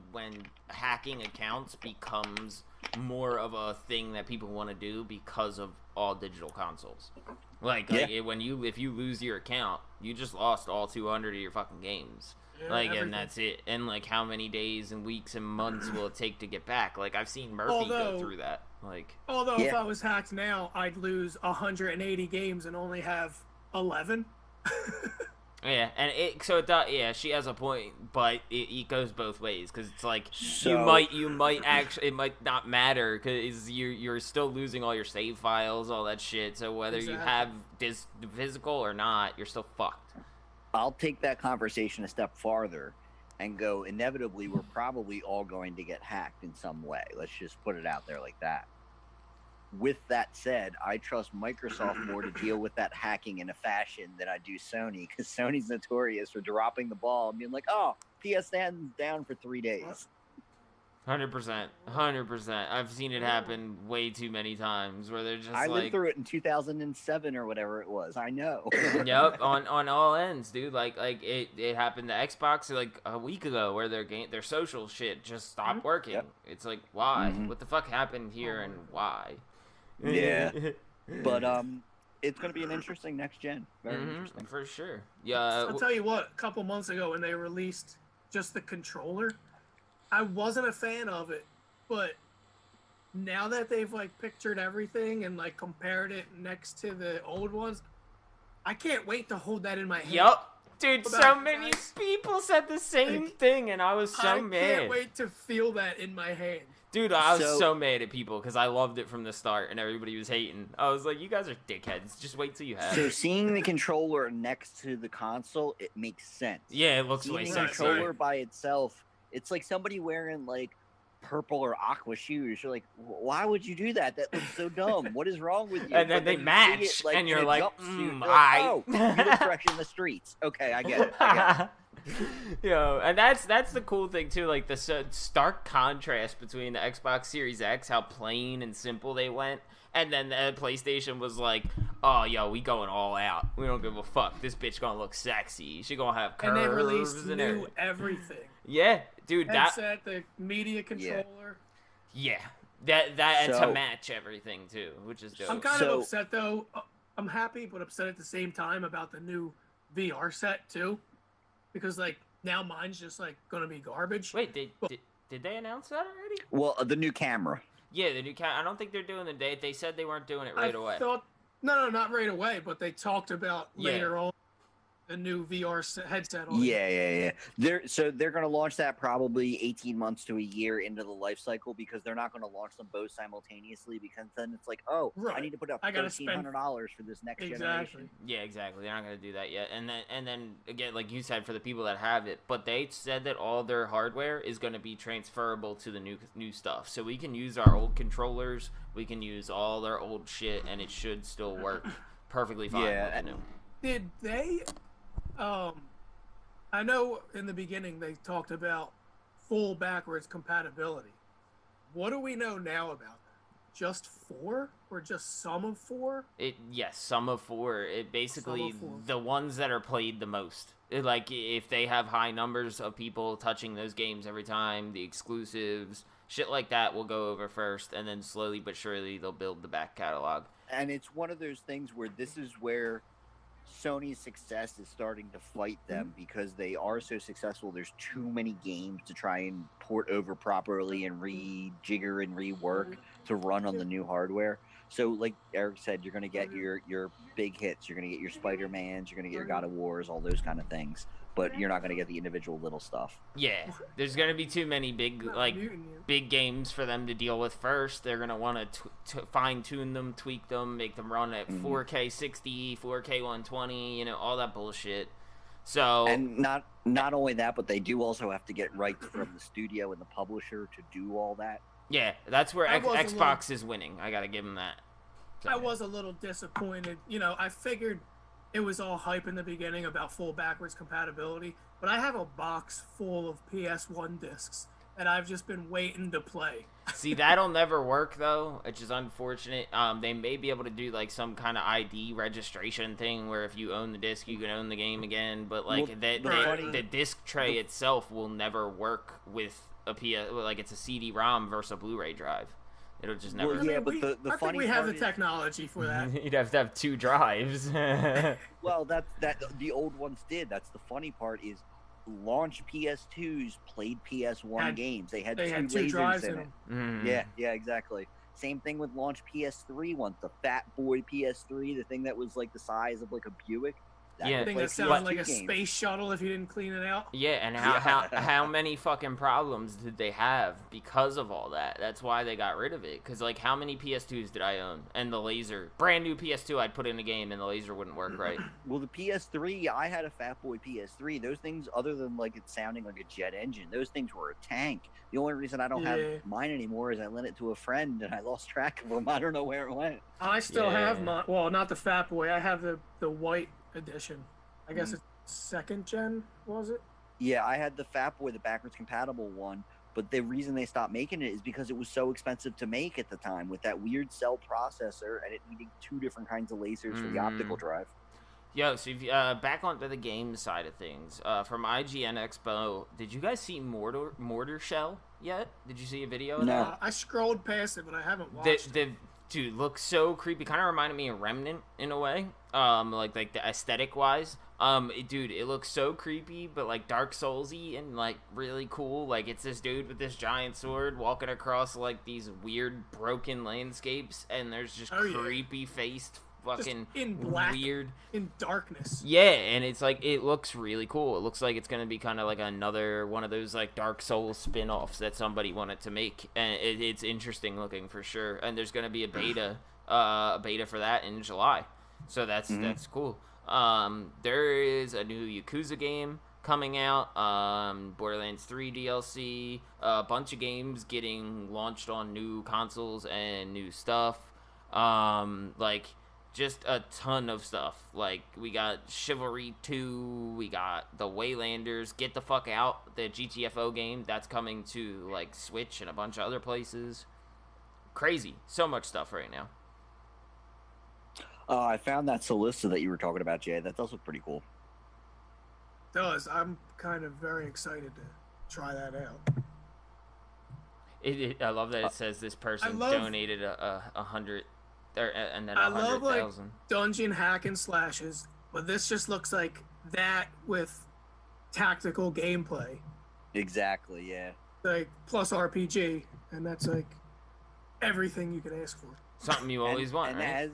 hacking accounts becomes more of a thing that people want to do because of all digital consoles. Like if you lose your account, you just lost all 200 of your fucking games. Yeah, like, everything. and that's it. And like, how many days and weeks and months will it take to get back? Like, I've seen Murphy go through that. Like, if I was hacked now, I'd lose 180 games and only have 11. yeah, and she has a point, but it goes both ways, because it's like you might actually, it might not matter because you're still losing all your save files, all that shit. So whether you have this physical or not, you're still fucked. I'll take that conversation a step farther and go, inevitably, we're probably all going to get hacked in some way. Let's just put it out there like that. With that said, I trust Microsoft more to deal with that hacking in a fashion than I do Sony, because Sony's notorious for dropping the ball and being like, oh, PSN's down for 3 days. 100%. I've seen it happen way too many times where they're just I lived through it in 2007 or whatever it was. I know. Yep, on all ends, dude. Like it happened to Xbox like a week ago where their social shit just stopped working. Yep. It's like, why? What the fuck happened here and why? Yeah. But it's going to be an interesting next gen. Very interesting. For sure. Yeah. I'll tell you what, a couple months ago when they released just the controller, I wasn't a fan of it, but now that they've like pictured everything and like compared it next to the old ones, I can't wait to hold that in my hand. Yup. Dude, so many people said the same thing, and I was so mad. I can't wait to feel that in my hand. Dude, I was so mad at people because I loved it from the start, and everybody was hating. I was like, you guys are dickheads. Just wait till you have it. So seeing the controller next to the console, it makes sense. Yeah, it looks way sexier. sexier. The controller by itself, it's like somebody wearing like purple or aqua shoes. You're like, why would you do that? That looks so dumb. What is wrong with you? And then they match, it, like, and you're like, oh, you look fresh in the streets. Okay, I get it. Yo, and that's the cool thing too, like the stark contrast between the Xbox Series X, how plain and simple they went, and then the PlayStation was like, oh, yo, we going all out. We don't give a fuck. This bitch gonna look sexy. She gonna have curves. And they released and everything. Yeah, dude. Headset, the media controller. Yeah. That to match everything too, which is dope. I'm kind of upset though. I'm happy, but upset at the same time about the new VR set too, because like now mine's just like gonna be garbage. Wait, did they announce that already? Well, the new camera. Yeah, the new camera. I don't think they're doing the date. They said they weren't doing it right away. No, not right away. But they talked about later on the new VR headset. Yeah. They're going to launch that probably 18 months to a year into the life cycle, because they're not going to launch them both simultaneously, because then it's like, oh, I need to put up $1,300 for this next generation. Yeah, exactly. They're not going to do that yet. And then again, like you said, for the people that have it, but they said that all their hardware is going to be transferable to the new stuff. So we can use our old controllers, we can use all their old shit, and it should still work perfectly fine. Yeah. Did they? I know in the beginning they talked about full backwards compatibility. What do we know now about that? Just 4 or just some of 4? Yes, some of 4. It basically the ones that are played the most. Like if they have high numbers of people touching those games every time, the exclusives, shit like that will go over first, and then slowly but surely they'll build the back catalog. And it's one of those things where this is where Sony's success is starting to fight them, because they are so successful. There's too many games to try and port over properly and rejigger and rework to run on the new hardware. So like Eric said, you're going to get your big hits. You're going to get your Spider-Mans. You're going to get your God of Wars, all those kind of things. But you're not going to get the individual little stuff. Yeah, there's going to be too many big games for them to deal with first. They're going to want to fine-tune them, tweak them, make them run at 4K 60, 4K 120, all that bullshit. So, and not only that, but they do also have to get rights from the studio and the publisher to do all that. Yeah, that's where Xbox is winning. I got to give them that. So. I was a little disappointed. I figured it was all hype in the beginning about full backwards compatibility, but I have a box full of PS1 discs that I've just been waiting to play. See, that'll never work though, which is unfortunate. They may be able to do like some kind of ID registration thing where if you own the disc, you can own the game again. But like the disc tray itself will never work with a PS. Like it's a CD-ROM versus a Blu-ray drive. It'll just never. Well, yeah, but the I think funny we have part the is- technology for that. You'd have to have 2 drives. Well, that the old ones did. That's the funny part is launch PS2s played PS1 games. They had They two had 2 lasers drives in in it. them. Yeah, exactly. Same thing with launch PS3 ones. The Fat Boy PS3, the thing that was like the size of like a Buick. Yeah. could Thing play that sounded PS2 like a games. space shuttle if you didn't clean it out. Yeah, and how many fucking problems did they have because of all that? That's why they got rid of it. Because, like, how many PS2s did I own? And the laser, brand new PS2, I'd put in a game and the laser wouldn't work right. Well, the PS3, I had a Fat Boy PS3. Those things, other than like it sounding like a jet engine, those things were a tank. The only reason I don't have mine anymore is I lent it to a friend and I lost track of them. I don't know where it went. I still have my, well, not the Fat Boy. I have the white edition. I guess it's 2nd gen, was it? Yeah, I had the Fat Boy, the backwards compatible one, but the reason they stopped making it is because it was so expensive to make at the time with that weird cell processor and it needing 2 different kinds of lasers for the optical drive. Yo, so if, back onto the game side of things, from IGN Expo, did you guys see Mortar Shell yet? Did you see a video of that? I scrolled past it, but I haven't watched it. Dude, looks so creepy. Kind of reminded me of Remnant in a way. Like the aesthetic wise. Dude, it looks so creepy, but like Dark Soulsy and like really cool. Like it's this dude with this giant sword walking across like these weird broken landscapes, and there's just creepy faced fucking just in black, weird in darkness. Yeah, and it's like it looks really cool. It looks like it's gonna be kind of like another one of those like Dark Souls spin-offs that somebody wanted to make, and it's interesting looking for sure. And there's gonna be a beta for that in July, so that's cool. There is a new Yakuza game coming out, Borderlands 3 DLC, a bunch of games getting launched on new consoles and new stuff. Like just a ton of stuff. Like we got Chivalry 2, we got the Waylanders, Get the Fuck Out, the GTFO game that's coming to like Switch and a bunch of other places. Crazy, so much stuff right now. I found that Solista that you were talking about, Jay. That does look pretty cool. It does. I'm kind of very excited to try that out. I love that it says this person donated a 100, and then 100,000. Like dungeon hack and slashes, but this just looks like that with tactical gameplay. Exactly. Yeah. Like plus RPG, and that's like everything you could ask for. Something you always want, and right?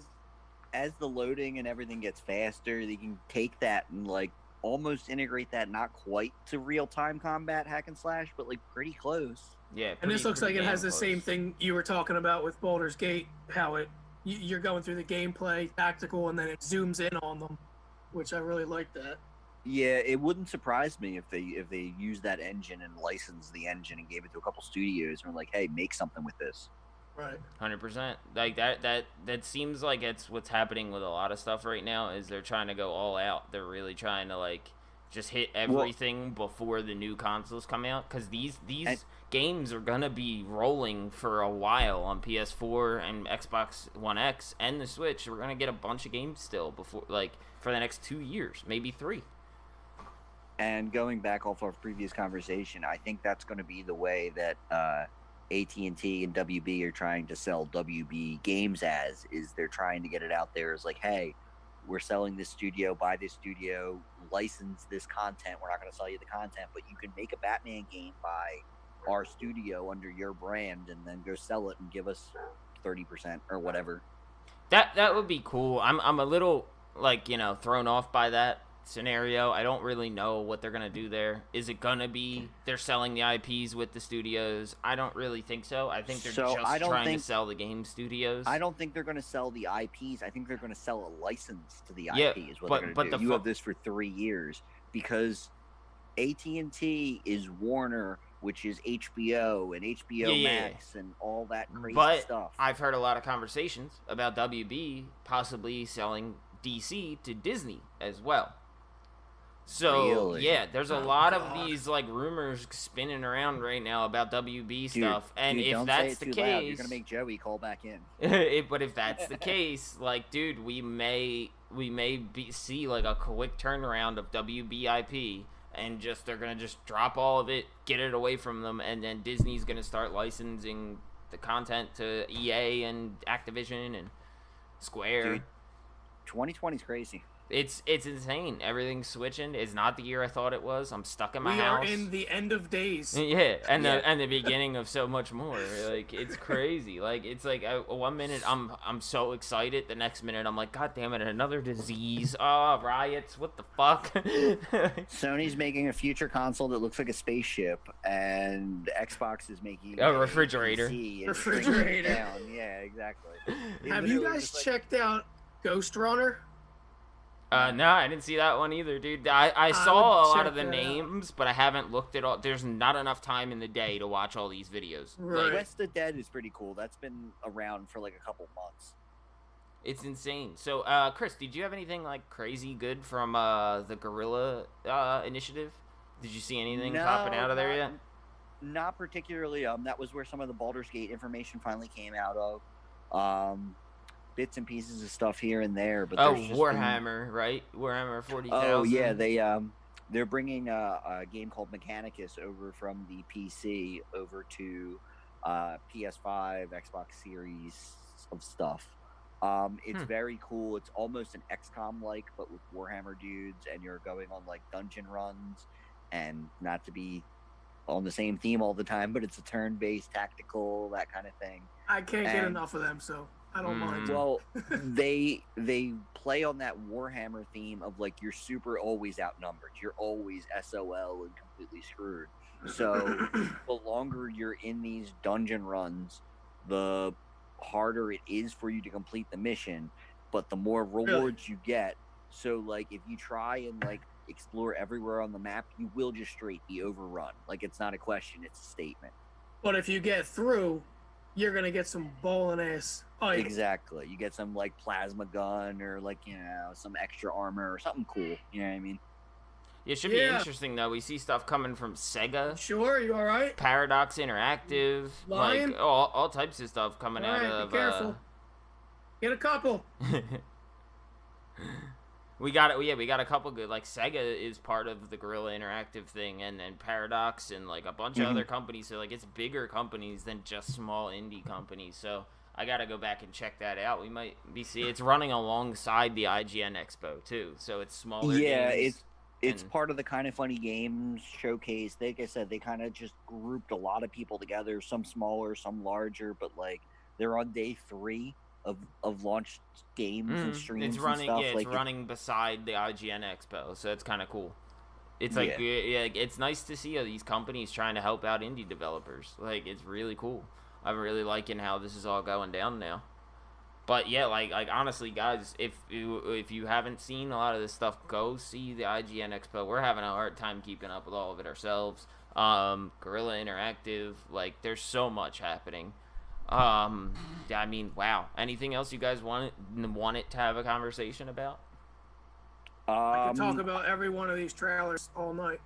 As the loading and everything gets faster, they can take that and like almost integrate that, not quite to real-time combat hack and slash, but like pretty close. Yeah, and this looks like it has the same thing you were talking about with Baldur's Gate, how you're going through the gameplay, tactical, and then it zooms in on them, which I really like that. Yeah, it wouldn't surprise me if they used that engine and licensed the engine and gave it to a couple studios and were like, hey, make something with this. Right. 100%. Like that seems like it's what's happening with a lot of stuff right now is they're trying to go all out. They're really trying to like just hit everything before the new consoles come out, because these games are gonna be rolling for a while on PS4 and Xbox One X and the Switch. We're gonna get a bunch of games still before, like, for the next 2 years, maybe 3. And going back off our previous conversation, I think that's going to be the way that AT&T and WB are trying to sell WB games as, is they're trying to get it out there as like, hey, we're selling this studio, buy this studio, license this content. We're not going to sell you the content, but you can make a Batman game by our studio under your brand and then go sell it and give us 30% or whatever. That would be cool. I'm a little, like, thrown off by that scenario. I don't really know what they're gonna do there. Is it gonna be they're selling the IPs with the studios? I don't really think so. I think they're trying to sell the game studios. I don't think they're gonna sell the IPs. I think they're gonna sell a license to the IP is what they're gonna do. You have this for 3 years because AT&T is Warner, which is HBO and HBO Max and all that crazy stuff. I've heard a lot of conversations about WB possibly selling DC to Disney as well. So, yeah, there's a lot of these, like, rumors spinning around right now about WB stuff. And if that's the case... Loud. You're going to make Joey call back in. But if that's the case, like, dude, we may see, like, a quick turnaround of WB IP, and they're going to just drop all of it, get it away from them, and then Disney's going to start licensing the content to EA and Activision and Square. Dude, 2020 is crazy. It's insane. Everything's switching. It's not the year I thought it was. I'm stuck in my We house. are in the end of days. Yeah, and the beginning of so much more. Like, it's crazy. Like, it's like 1 minute I'm so excited, the next minute I'm like, God damn it, another disease. Oh, riots. What the fuck? Sony's making a future console that looks like a spaceship, and Xbox is making A refrigerator. PC. It's Refrigerator. bringing it down. Yeah, exactly. They Have you literally guys just, checked out Ghost Runner? No, I didn't see that one either, dude. I saw a lot of the names, but I haven't looked at all. There's not enough time in the day to watch all these videos. Right. West of Dead is pretty cool. That's been around for like a couple months. It's insane. So, Chris, did you have anything like crazy good from the Guerrilla initiative? Did you see anything popping out of there yet? Not particularly. That was where some of the Baldur's Gate information finally came out of. Bits and pieces of stuff here and there, but there's just Warhammer, right? Warhammer 40,000. Oh yeah, they're bringing a game called Mechanicus over from the PC over to PS5, Xbox Series of stuff. It's very cool. It's almost an XCOM like, but with Warhammer dudes, and you're going on like dungeon runs, and not to be on the same theme all the time, but it's a turn-based tactical, that kind of thing. I can't get enough of them, so I don't mind. Well, they play on that Warhammer theme of like you're super always outnumbered. You're always SOL and completely screwed. So the longer you're in these dungeon runs, the harder it is for you to complete the mission, but the more rewards you get. So like if you try and like explore everywhere on the map, you will just straight be overrun. Like it's not a question, it's a statement. But if you get through, you're gonna get some ballin' ass items. Exactly. You get some like plasma gun or like, you know, some extra armor or something cool. You know what I mean? It should be interesting though. We see stuff coming from Sega. Sure, you all right? Paradox Interactive, Lion? like all types of stuff coming All out right, of. be careful. Get a couple. We got it. Yeah, we got a couple good. Like Sega is part of the Guerrilla Interactive thing, and then Paradox and like a bunch of other companies. So like it's bigger companies than just small indie companies. So I gotta go back and check that out. We might be it's running alongside the IGN Expo too. So it's smaller. Yeah, games it's part of the Kind of Funny Games showcase. Like I said, they kind of just grouped a lot of people together. Some smaller, some larger, but like they're on day 3 of launched games and streams. It's running, and stuff. it's running beside the IGN Expo, so it's kind of cool. It's like, it's nice to see these companies trying to help out indie developers. Like, it's really cool. I'm really liking how this is all going down now. But yeah, like honestly, guys, if you haven't seen a lot of this stuff, go see the IGN Expo. We're having a hard time keeping up with all of it ourselves. Guerrilla Interactive, like, there's so much happening. I mean, wow. Anything else you guys wanted to have a conversation about? I could talk about every one of these trailers all night.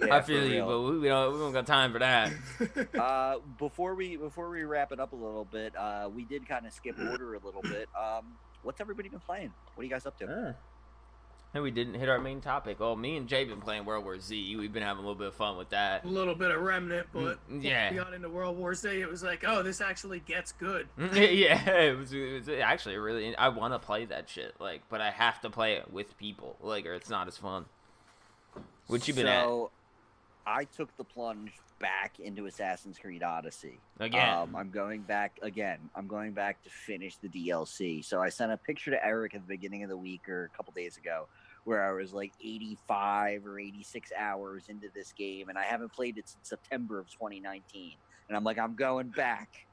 I feel you, but we don't got time for that. Before we wrap it up a little bit, we did kind of skip order a little bit. What's everybody been playing? What are you guys up to? And we didn't hit our main topic. Well, me and Jay been playing World War Z. We've been having a little bit of fun with that. A little bit of Remnant, but yeah, we got into World War Z. It was like, oh, this actually gets good. Yeah, it was actually really. I want to play that shit, like, but I have to play it with people, like, or it's not as fun. What you been at? So, I took the plunge back into Assassin's Creed Odyssey. Again. I'm going back again. I'm going back to finish the DLC. So I sent a picture to Eric at the beginning of the week or a couple days ago where I was like 85 or 86 hours into this game, and I haven't played it since September of 2019. And I'm like, I'm going back.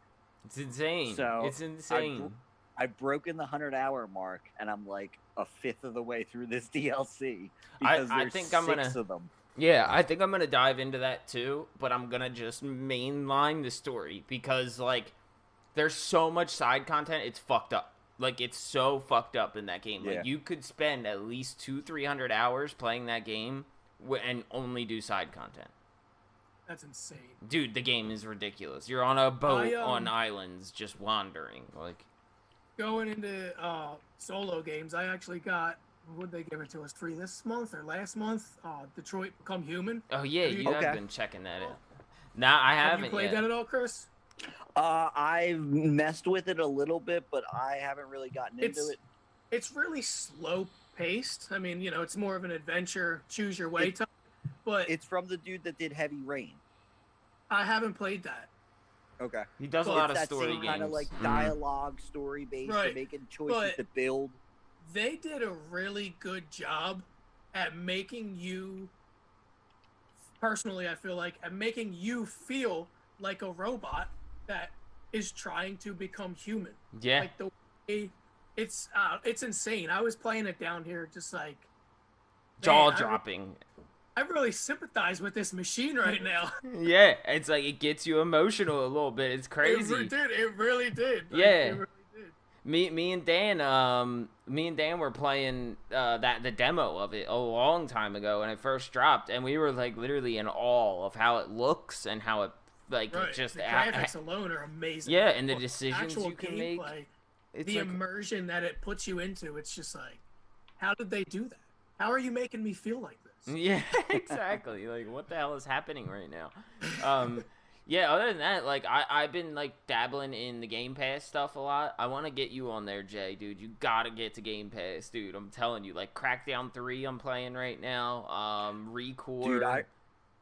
It's insane. So it's insane. I've broken the 100-hour mark, and I'm like a fifth of the way through this DLC because I there's think 6 of them. Yeah, I think I'm going to dive into that too, but I'm going to just mainline the story because, like, there's so much side content, it's fucked up. Like, it's so fucked up in that game. Like, you could spend at least 200-300 hours playing that game and only do side content. That's insane. Dude, the game is ridiculous. You're on a boat on islands just wandering. Like, going into solo games, I actually got, would they give it to us free this month or last month? Detroit Become Human. Oh yeah, you have been checking that out. Nah, I haven't. Have you played that at all, Chris? I've messed with it a little bit, but I haven't really gotten into it. It's really slow paced. I mean, it's more of an adventure, choose your way type. But it's from the dude that did Heavy Rain. I haven't played that. Okay. He does a lot of story games. Kind of like dialogue, story based, right. making choices to build. They did a really good job at making you. Personally, I feel like at making you feel like a robot that is trying to become human. Yeah. Like the way it's insane. I was playing it down here just like jaw dropping. I really sympathize with this machine right now. Yeah, it's like it gets you emotional a little bit. It's crazy. It really did. Yeah. It really did. Me and Dan were playing the demo of it a long time ago when it first dropped, and we were like literally in awe of how it looks and how it like right. it just the graphics alone are amazing. Yeah, and the decisions actual you can gameplay, make. It's the immersion that it puts you into. It's just like, how did they do that? How are you making me feel like this? Yeah, exactly. Like, what the hell is happening right now? Yeah, other than that, like, I've been, like, dabbling in the Game Pass stuff a lot. I want to get you on there, Jay, dude. You gotta get to Game Pass, dude. I'm telling you. Like, Crackdown 3 I'm playing right now. Recore. Dude,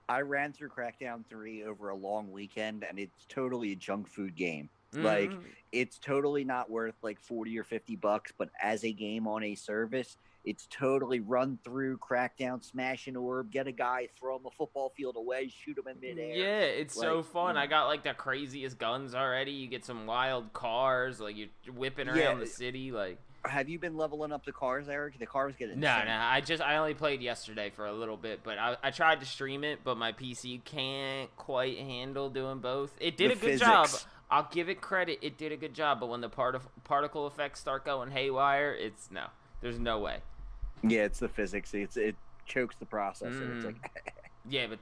I ran through Crackdown 3 over a long weekend, and it's totally a junk food game. Mm-hmm. Like, it's totally not worth, like, 40 or 50 bucks, but as a game on a service, it's totally run through, crackdown, smash an orb, get a guy, throw him a football field away, shoot him in midair. Yeah, it's like, so fun. I got like the craziest guns already. You get some wild cars, like you're whipping around the city. Like, have you been leveling up the cars, Eric? The cars get insane. No. I only played yesterday for a little bit, but I tried to stream it, but my PC can't quite handle doing both. It did a good job. I'll give it credit. It did a good job, but when the particle effects start going haywire, there's no way. Yeah, it's the physics. It chokes the processor. It's like yeah, but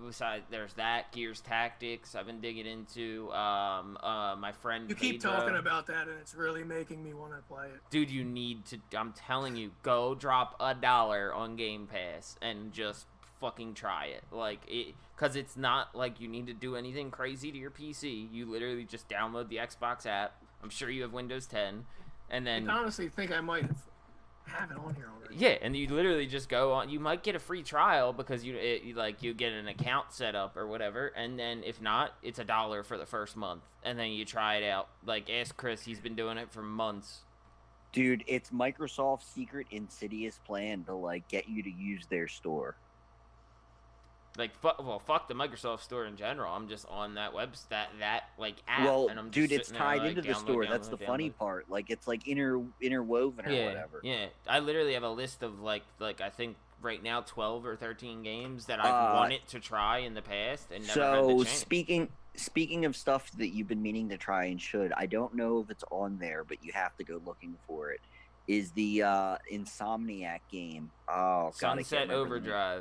besides there's that Gears Tactics I've been digging into. My friend you keep talking about that, and it's really making me want to play it. Dude, you need to. I'm telling you, go drop $1 on Game Pass and just fucking try it. Like because it's not like you need to do anything crazy to your PC. You literally just download the Xbox app. I'm sure you have Windows 10, and then I honestly think I might have it on here already. Yeah, and you literally just go on. You might get a free trial because you get an account set up or whatever, and then if not, it's $1 for the first month, and then you try it out. Like, ask Chris; he's been doing it for months. Dude, it's Microsoft's secret insidious plan to like get you to use their store. Like, fuck the Microsoft store in general. I'm just on that that like app. Well, and I'm just dude, it's tied into the store. Download, That's the funny part. Like, it's like interwoven or whatever. Yeah, I literally have a list of like I think right now 12 or 13 games that I've wanted to try in the past and never had the chance. Speaking of stuff that you've been meaning to try and should, I don't know if it's on there, but you have to go looking for it. Is the Insomniac game? Oh, Sunset Overdrive.